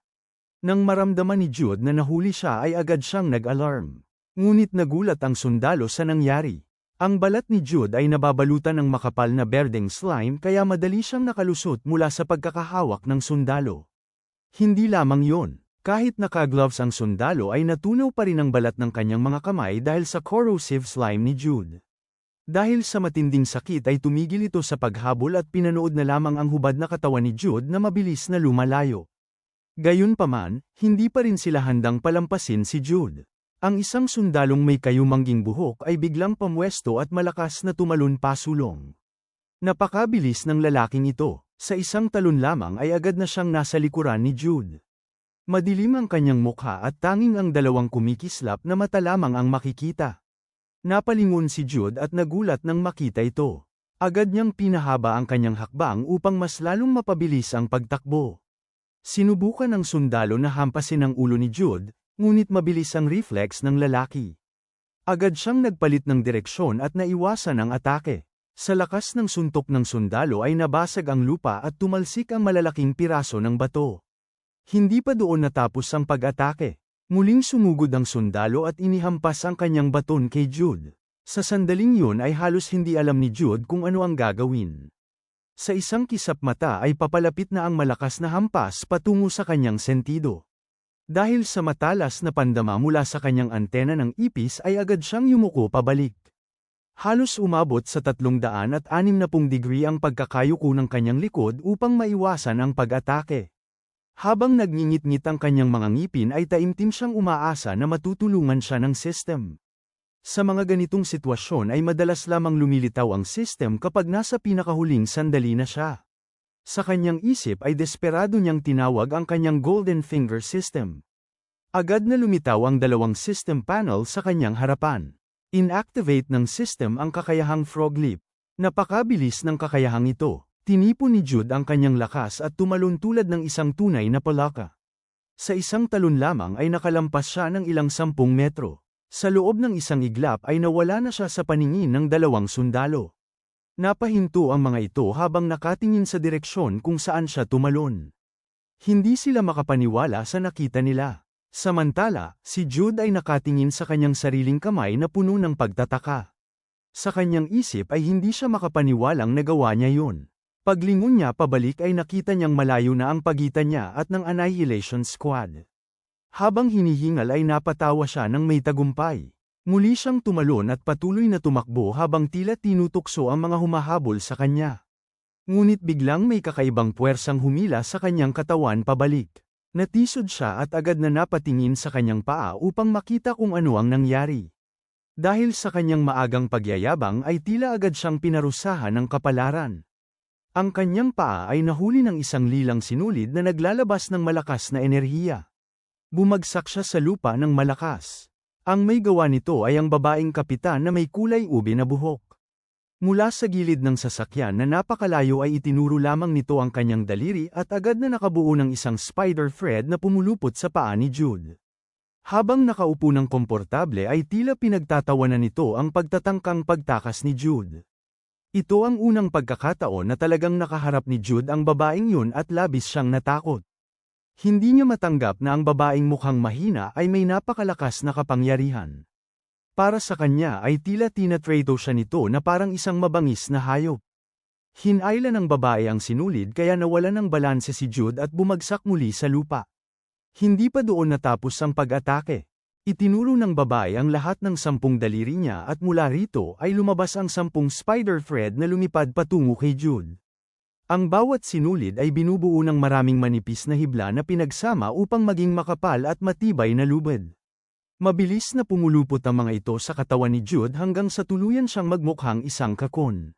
Nang maramdaman ni Jude na nahuli siya ay agad siyang nag-alarm. Ngunit nagulat ang sundalo sa nangyari. Ang balat ni Jude ay nababalutan ng makapal na berdeng slime kaya madali siyang nakalusot mula sa pagkakahawak ng sundalo. Hindi lamang yon. Kahit naka-gloves ang sundalo ay natunaw pa rin ang balat ng kanyang mga kamay dahil sa corrosive slime ni Jude. Dahil sa matinding sakit ay tumigil ito sa paghabol at pinanood na lamang ang hubad na katawan ni Jude na mabilis na lumalayo. Gayunpaman, hindi pa rin sila handang palampasin si Jude. Ang isang sundalong may kayumangging buhok ay biglang pamwesto at malakas na tumalon pasulong. Napakabilis ng lalaking ito. Sa isang talon lamang ay agad na siyang nasa likuran ni Jude. Madilim ang kanyang mukha at tanging ang dalawang kumikislap na mata lamang ang makikita. Napalingon si Jude at nagulat nang makita ito. Agad niyang pinahaba ang kanyang hakbang upang mas lalong mapabilis ang pagtakbo. Sinubukan ng sundalo na hampasin ang ulo ni Jude, ngunit mabilis ang reflex ng lalaki. Agad siyang nagpalit ng direksyon at naiwasan ang atake. Sa lakas ng suntok ng sundalo ay nabasag ang lupa at tumalsik ang malalaking piraso ng bato. Hindi pa doon natapos ang pag-atake. Muling sumugod ang sundalo at inihampas ang kanyang baton kay Jude. Sa sandaling yun ay halos hindi alam ni Jude kung ano ang gagawin. Sa isang kisap mata ay papalapit na ang malakas na hampas patungo sa kanyang sentido. Dahil sa matalas na pandama mula sa kanyang antena ng ipis ay agad siyang yumuko pabalik. Halos umabot sa 360 degree ang pagkakayuko ng kanyang likod upang maiwasan ang pag-atake. Habang nagngingit-ngit ang kanyang mga ngipin ay taimtim siyang umaasa na matutulungan siya ng system. Sa mga ganitong sitwasyon ay madalas lamang lumilitaw ang system kapag nasa pinakahuling sandali na siya. Sa kanyang isip ay desperado niyang tinawag ang kanyang Golden Finger System. Agad na lumitaw ang dalawang system panel sa kanyang harapan. Inactivate ng system ang kakayahang frog leap. Napakabilis ng kakayahang ito. Tinipon ni Jude ang kanyang lakas at tumalon tulad ng isang tunay na palaka. Sa isang talon lamang ay nakalampas siya ng ilang 10 metro. Sa loob ng isang iglap ay nawala na siya sa paningin ng dalawang sundalo. Napahinto ang mga ito habang nakatingin sa direksyon kung saan siya tumalon. Hindi sila makapaniwala sa nakita nila. Samantala, si Jude ay nakatingin sa kanyang sariling kamay na puno ng pagtataka. Sa kanyang isip ay hindi siya makapaniwalang nagawa niya yun. Paglingon niya pabalik ay nakita niyang malayo na ang pagitan niya at ng Annihilation Squad. Habang hinihingal ay napatawa siya ng may tagumpay. Muli siyang tumalon at patuloy na tumakbo habang tila tinutukso ang mga humahabol sa kanya. Ngunit biglang may kakaibang puwersang humila sa kanyang katawan pabalik. Natisod siya at agad na napatingin sa kanyang paa upang makita kung ano ang nangyari. Dahil sa kanyang maagang pagyayabang ay tila agad siyang pinarusahan ng kapalaran. Ang kanyang paa ay nahuli ng isang lilang sinulid na naglalabas ng malakas na enerhiya. Bumagsak siya sa lupa ng malakas. Ang may gawa nito ay ang babaeng kapitan na may kulay ube na buhok. Mula sa gilid ng sasakyan na napakalayo ay itinuro lamang nito ang kanyang daliri at agad na nakabuo ng isang spider thread na pumulupot sa paa ni Jude. Habang nakaupo ng komportable ay tila pinagtatawanan nito ang pagtatangkang pagtakas ni Jude. Ito ang unang pagkakataon na talagang nakaharap ni Jude ang babaeng yun at labis siyang natakot. Hindi niya matanggap na ang babaeng mukhang mahina ay may napakalakas na kapangyarihan. Para sa kanya ay tila tinatrato siya nito na parang isang mabangis na hayop. Hinayla ng babae ang sinulid kaya nawalan ng balanse si Jude at bumagsak muli sa lupa. Hindi pa doon natapos ang pag-atake. Itinuro ng babae ang lahat ng 10 daliri niya at mula rito ay lumabas ang 10 spider thread na lumipad patungo kay Jude. Ang bawat sinulid ay binubuo ng maraming manipis na hibla na pinagsama upang maging makapal at matibay na lubid. Mabilis na pumulupot ang mga ito sa katawan ni Jude hanggang sa tuluyan siyang magmukhang isang kakon.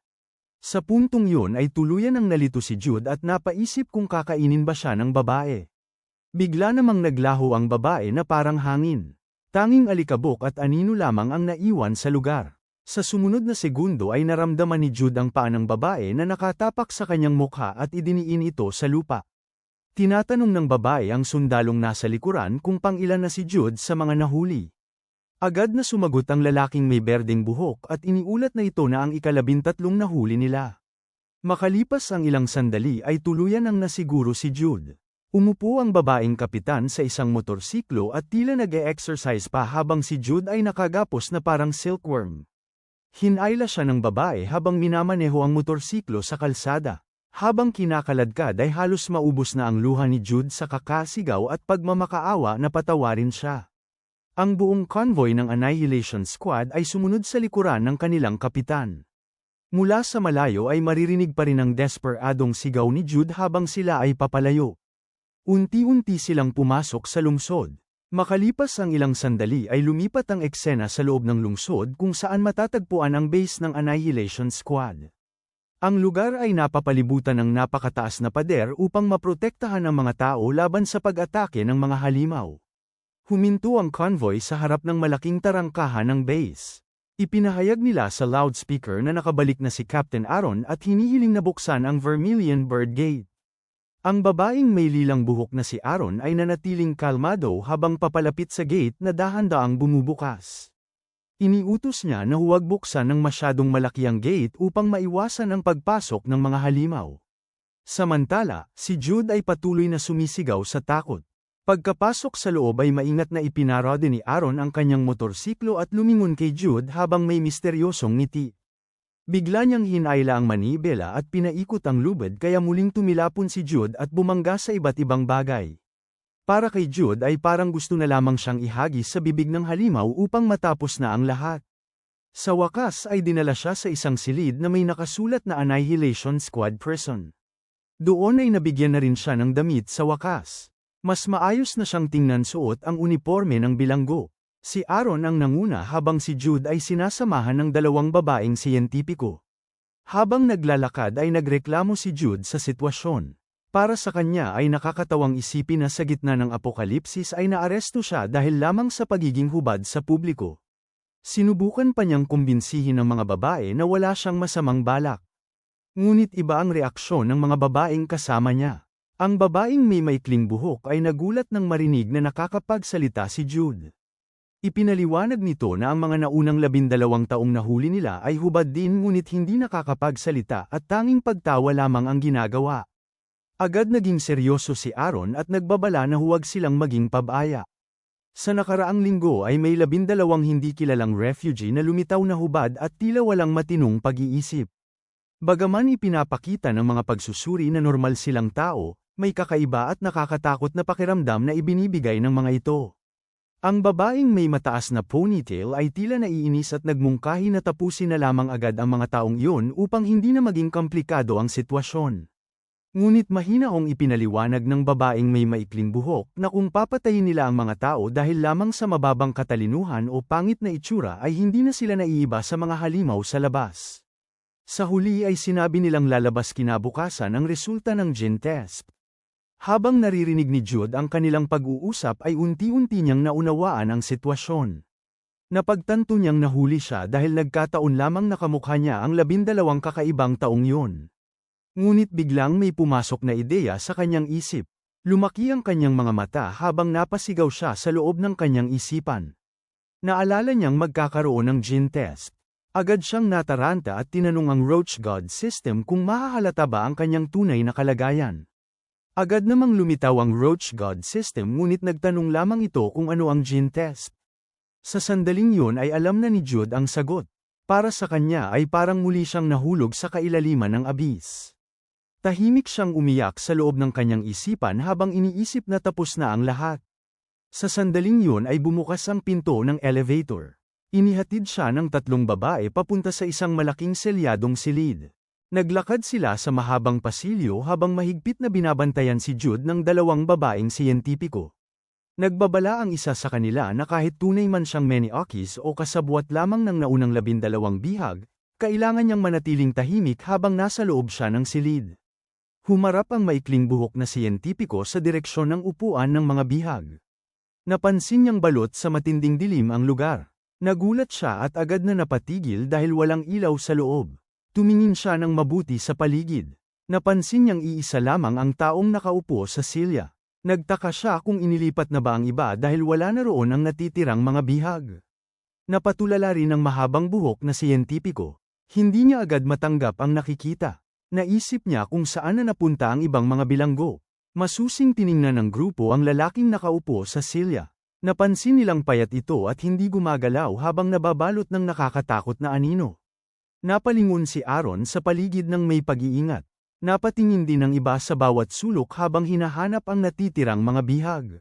Sa puntong yun ay tuluyan ang nalito si Jude at napaisip kung kakainin ba siya ng babae. Bigla namang naglaho ang babae na parang hangin. Tanging alikabok at anino lamang ang naiwan sa lugar. Sa sumunod na segundo ay naramdaman ni Jude ang paa ng babae na nakatapak sa kanyang mukha at idiniin ito sa lupa. Tinatanong ng babae ang sundalong nasa likuran kung pangilan na si Jude sa mga nahuli. Agad na sumagot ang lalaking may berdeng buhok at iniulat na ito na ang ika-13 nahuli nila. Makalipas ang ilang sandali ay tuluyan ang nasiguro si Jude. Umupo ang babaeng kapitan sa isang motorsiklo at tila nag-e-exercise pa habang si Jude ay nakagapos na parang silkworm. Hinayla siya ng babae habang minamaneho ang motorsiklo sa kalsada. Habang kinakaladkad ay halos maubos na ang luha ni Jude sa kakasigaw at pagmamakaawa na patawarin siya. Ang buong convoy ng Annihilation Squad ay sumunod sa likuran ng kanilang kapitan. Mula sa malayo ay maririnig pa rin ang desperadong sigaw ni Jude habang sila ay papalayo. Unti-unti silang pumasok sa lungsod. Makalipas ang ilang sandali ay lumipat ang eksena sa loob ng lungsod kung saan matatagpuan ang base ng Annihilation Squad. Ang lugar ay napapalibutan ng napakataas na pader upang maprotektahan ang mga tao laban sa pag-atake ng mga halimaw. Huminto ang convoy sa harap ng malaking tarangkahan ng base. Ipinahayag nila sa loudspeaker na nakabalik na si Captain Aaron at hinihiling na buksan ang Vermilion Bird Gate. Ang babaeng may lilang buhok na si Aaron ay nanatiling kalmado habang papalapit sa gate na dahan-daang bumubukas. Iniutos niya na huwag buksan ng masyadong malaki ang gate upang maiwasan ang pagpasok ng mga halimaw. Samantala, si Jude ay patuloy na sumisigaw sa takot. Pagkapasok sa loob ay maingat na ipinarode ni Aaron ang kanyang motorsiklo at lumingon kay Jude habang may misteryosong ngiti. Bigla niyang hinayla ang manibela at pinaikot ang lubid kaya muling tumilapon si Jude at bumangga sa iba't ibang bagay. Para kay Jude ay parang gusto na lamang siyang ihagis sa bibig ng halimaw upang matapos na ang lahat. Sa wakas ay dinala siya sa isang silid na may nakasulat na Annihilation Squad Prison. Doon ay nabigyan na rin siya ng damit sa wakas. Mas maayos na siyang tingnan suot ang uniforme ng bilanggo. Si Aaron ang nanguna habang si Jude ay sinasamahan ng dalawang babaeng siyentipiko. Habang naglalakad ay nagreklamo si Jude sa sitwasyon. Para sa kanya ay nakakatawang isipin na sa gitna ng apokalipsis ay naaresto siya dahil lamang sa pagiging hubad sa publiko. Sinubukan pa niyang kumbinsihin ng mga babae na wala siyang masamang balak. Ngunit iba ang reaksyon ng mga babaeng kasama niya. Ang babaeng may maikling buhok ay nagulat nang marinig na nakakapagsalita si Jude. Ipinaliwanag nito na ang mga naunang 12 taong nahuli nila ay hubad din ngunit hindi nakakapagsalita at tanging pagtawa lamang ang ginagawa. Agad naging seryoso si Aaron at nagbabala na huwag silang maging pabaya. Sa nakaraang linggo ay may 12 hindi kilalang refugee na lumitaw na hubad at tila walang matinong pag-iisip. Bagaman ipinapakita ng mga pagsusuri na normal silang tao, may kakaiba at nakakatakot na pakiramdam na ibinibigay ng mga ito. Ang babaeng may mataas na ponytail ay tila naiinis at nagmungkahi na tapusin na lamang agad ang mga taong iyon upang hindi na maging komplikado ang sitwasyon. Ngunit mahinaong ipinaliwanag ng babaeng may maikling buhok na kung papatayin nila ang mga tao dahil lamang sa mababang katalinuhan o pangit na itsura ay hindi na sila naiiba sa mga halimaw sa labas. Sa huli ay sinabi nilang lalabas kinabukasan ang resulta ng gene test. Habang naririnig ni Jude ang kanilang pag-uusap ay unti-unti niyang naunawaan ang sitwasyon. Napagtanto niyang nahuli siya dahil nagkataon lamang nakamukha niya ang 12 kakaibang taong yun. Ngunit biglang may pumasok na ideya sa kanyang isip. Lumaki ang kanyang mga mata habang napasigaw siya sa loob ng kanyang isipan. Naalala niyang magkakaroon ng gene test. Agad siyang nataranta at tinanong ang Roach God System kung mahahalata ba ang kanyang tunay na kalagayan. Agad namang lumitaw ang Roach God System ngunit nagtanong lamang ito kung ano ang gene test. Sa sandaling yun ay alam na ni Jude ang sagot. Para sa kanya ay parang muli siyang nahulog sa kailaliman ng abyss. Tahimik siyang umiyak sa loob ng kanyang isipan habang iniisip na tapos na ang lahat. Sa sandaling yun ay bumukas ang pinto ng elevator. Inihatid siya ng 3 babae papunta sa isang malaking selyadong silid. Naglakad sila sa mahabang pasilyo habang mahigpit na binabantayan si Jude ng 2 babaeng siyentipiko. Nagbabala ang isa sa kanila na kahit tunay man siyang Maniokis o kasabwat lamang ng naunang 12 bihag, kailangan niyang manatiling tahimik habang nasa loob siya ng silid. Humarap ang maikling buhok na siyentipiko sa direksyon ng upuan ng mga bihag. Napansin niyang balot sa matinding dilim ang lugar. Nagulat siya at agad na napatigil dahil walang ilaw sa loob. Tumingin siya ng mabuti sa paligid. Napansin niyang iisa lamang ang taong nakaupo sa silya. Nagtaka siya kung inilipat na ba ang iba dahil wala na roon ang natitirang mga bihag. Napatulala rin ang mahabang buhok na siyentipiko. Hindi niya agad matanggap ang nakikita. Naisip niya kung saan na napunta ang ibang mga bilanggo. Masusing tiningnan ng grupo ang lalaking nakaupo sa silya. Napansin nilang payat ito at hindi gumagalaw habang nababalot ng nakakatakot na anino. Napalingon si Aaron sa paligid ng may pag-iingat. Napatingin din ang iba sa bawat sulok habang hinahanap ang natitirang mga bihag.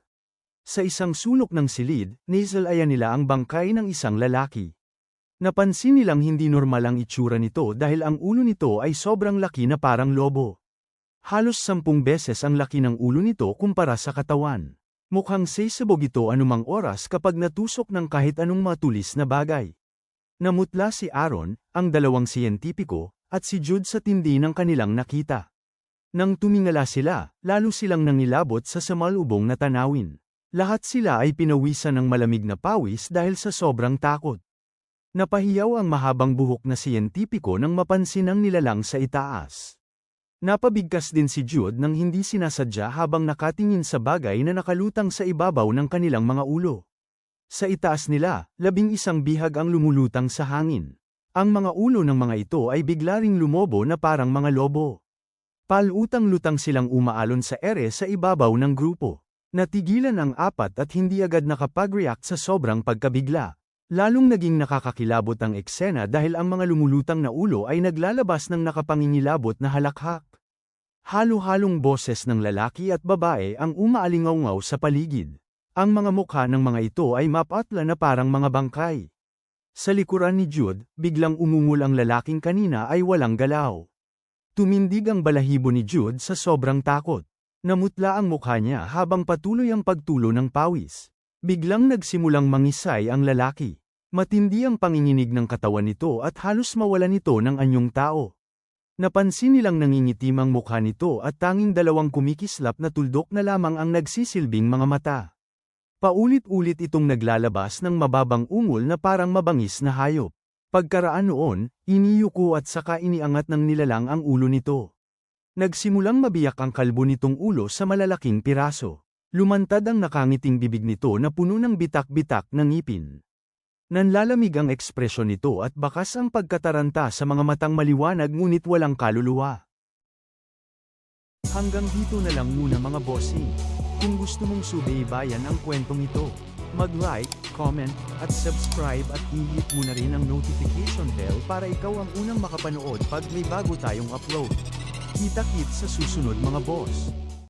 Sa isang sulok ng silid, nasalayan nila ang bangkay ng isang lalaki. Napansin nilang hindi normal ang itsura nito dahil ang ulo nito ay sobrang laki na parang lobo. Halos 10 beses ang laki ng ulo nito kumpara sa katawan. Mukhang sasabog ito anumang oras kapag natusok ng kahit anong matulis na bagay. Namutla si Aaron, ang dalawang siyentipiko, at si Jude sa tindi ng kanilang nakita. Nang tumingala sila, lalo silang nangilabot sa samalubong na tanawin. Lahat sila ay pinawisan ng malamig na pawis dahil sa sobrang takot. Napahiyaw ang mahabang buhok na siyentipiko nang mapansin ang nilalang sa itaas. Napabigkas din si Jude nang hindi sinasadya habang nakatingin sa bagay na nakalutang sa ibabaw ng kanilang mga ulo. Sa itaas nila, 11 bihag ang lumulutang sa hangin. Ang mga ulo ng mga ito ay bigla ring lumobo na parang mga lobo. Palutang-lutang silang umaalon sa ere sa ibabaw ng grupo. Natigilan ang apat at hindi agad nakapag-react sa sobrang pagkabigla. Lalong naging nakakakilabot ang eksena dahil ang mga lumulutang na ulo ay naglalabas ng nakapangingilabot na halakhak. Halo-halong boses ng lalaki at babae ang umaalingaw sa paligid. Ang mga mukha ng mga ito ay mapatla na parang mga bangkay. Sa likuran ni Jude, biglang umungol ang lalaking kanina ay walang galaw. Tumindig ang balahibo ni Jude sa sobrang takot. Namutla ang mukha niya habang patuloy ang pagtulo ng pawis. Biglang nagsimulang mangisay ang lalaki. Matindi ang panginginig ng katawan nito at halos mawalan nito ng anyong tao. Napansin nilang nangingitim ang mukha nito at tanging dalawang kumikislap na tuldok na lamang ang nagsisilbing mga mata. Paulit-ulit itong naglalabas ng mababang ungol na parang mabangis na hayop. Pagkaraan noon, iniyuko at saka iniangat ng nilalang ang ulo nito. Nagsimulang mabiyak ang kalbo nitong ulo sa malalaking piraso. Lumantad ang nakangiting bibig nito na puno ng bitak-bitak na ngipin. Nanlalamig ang ekspresyon nito at bakas ang pagkataranta sa mga matang maliwanag ngunit walang kaluluwa. Hanggang dito na lang muna mga bossing. Kung gusto mong subaybayan ang kwentong ito, mag-like, comment, at subscribe at i-hit mo na rin ang notification bell para ikaw ang unang makapanood pag may bago tayong upload. Kita-kits sa susunod mga boss.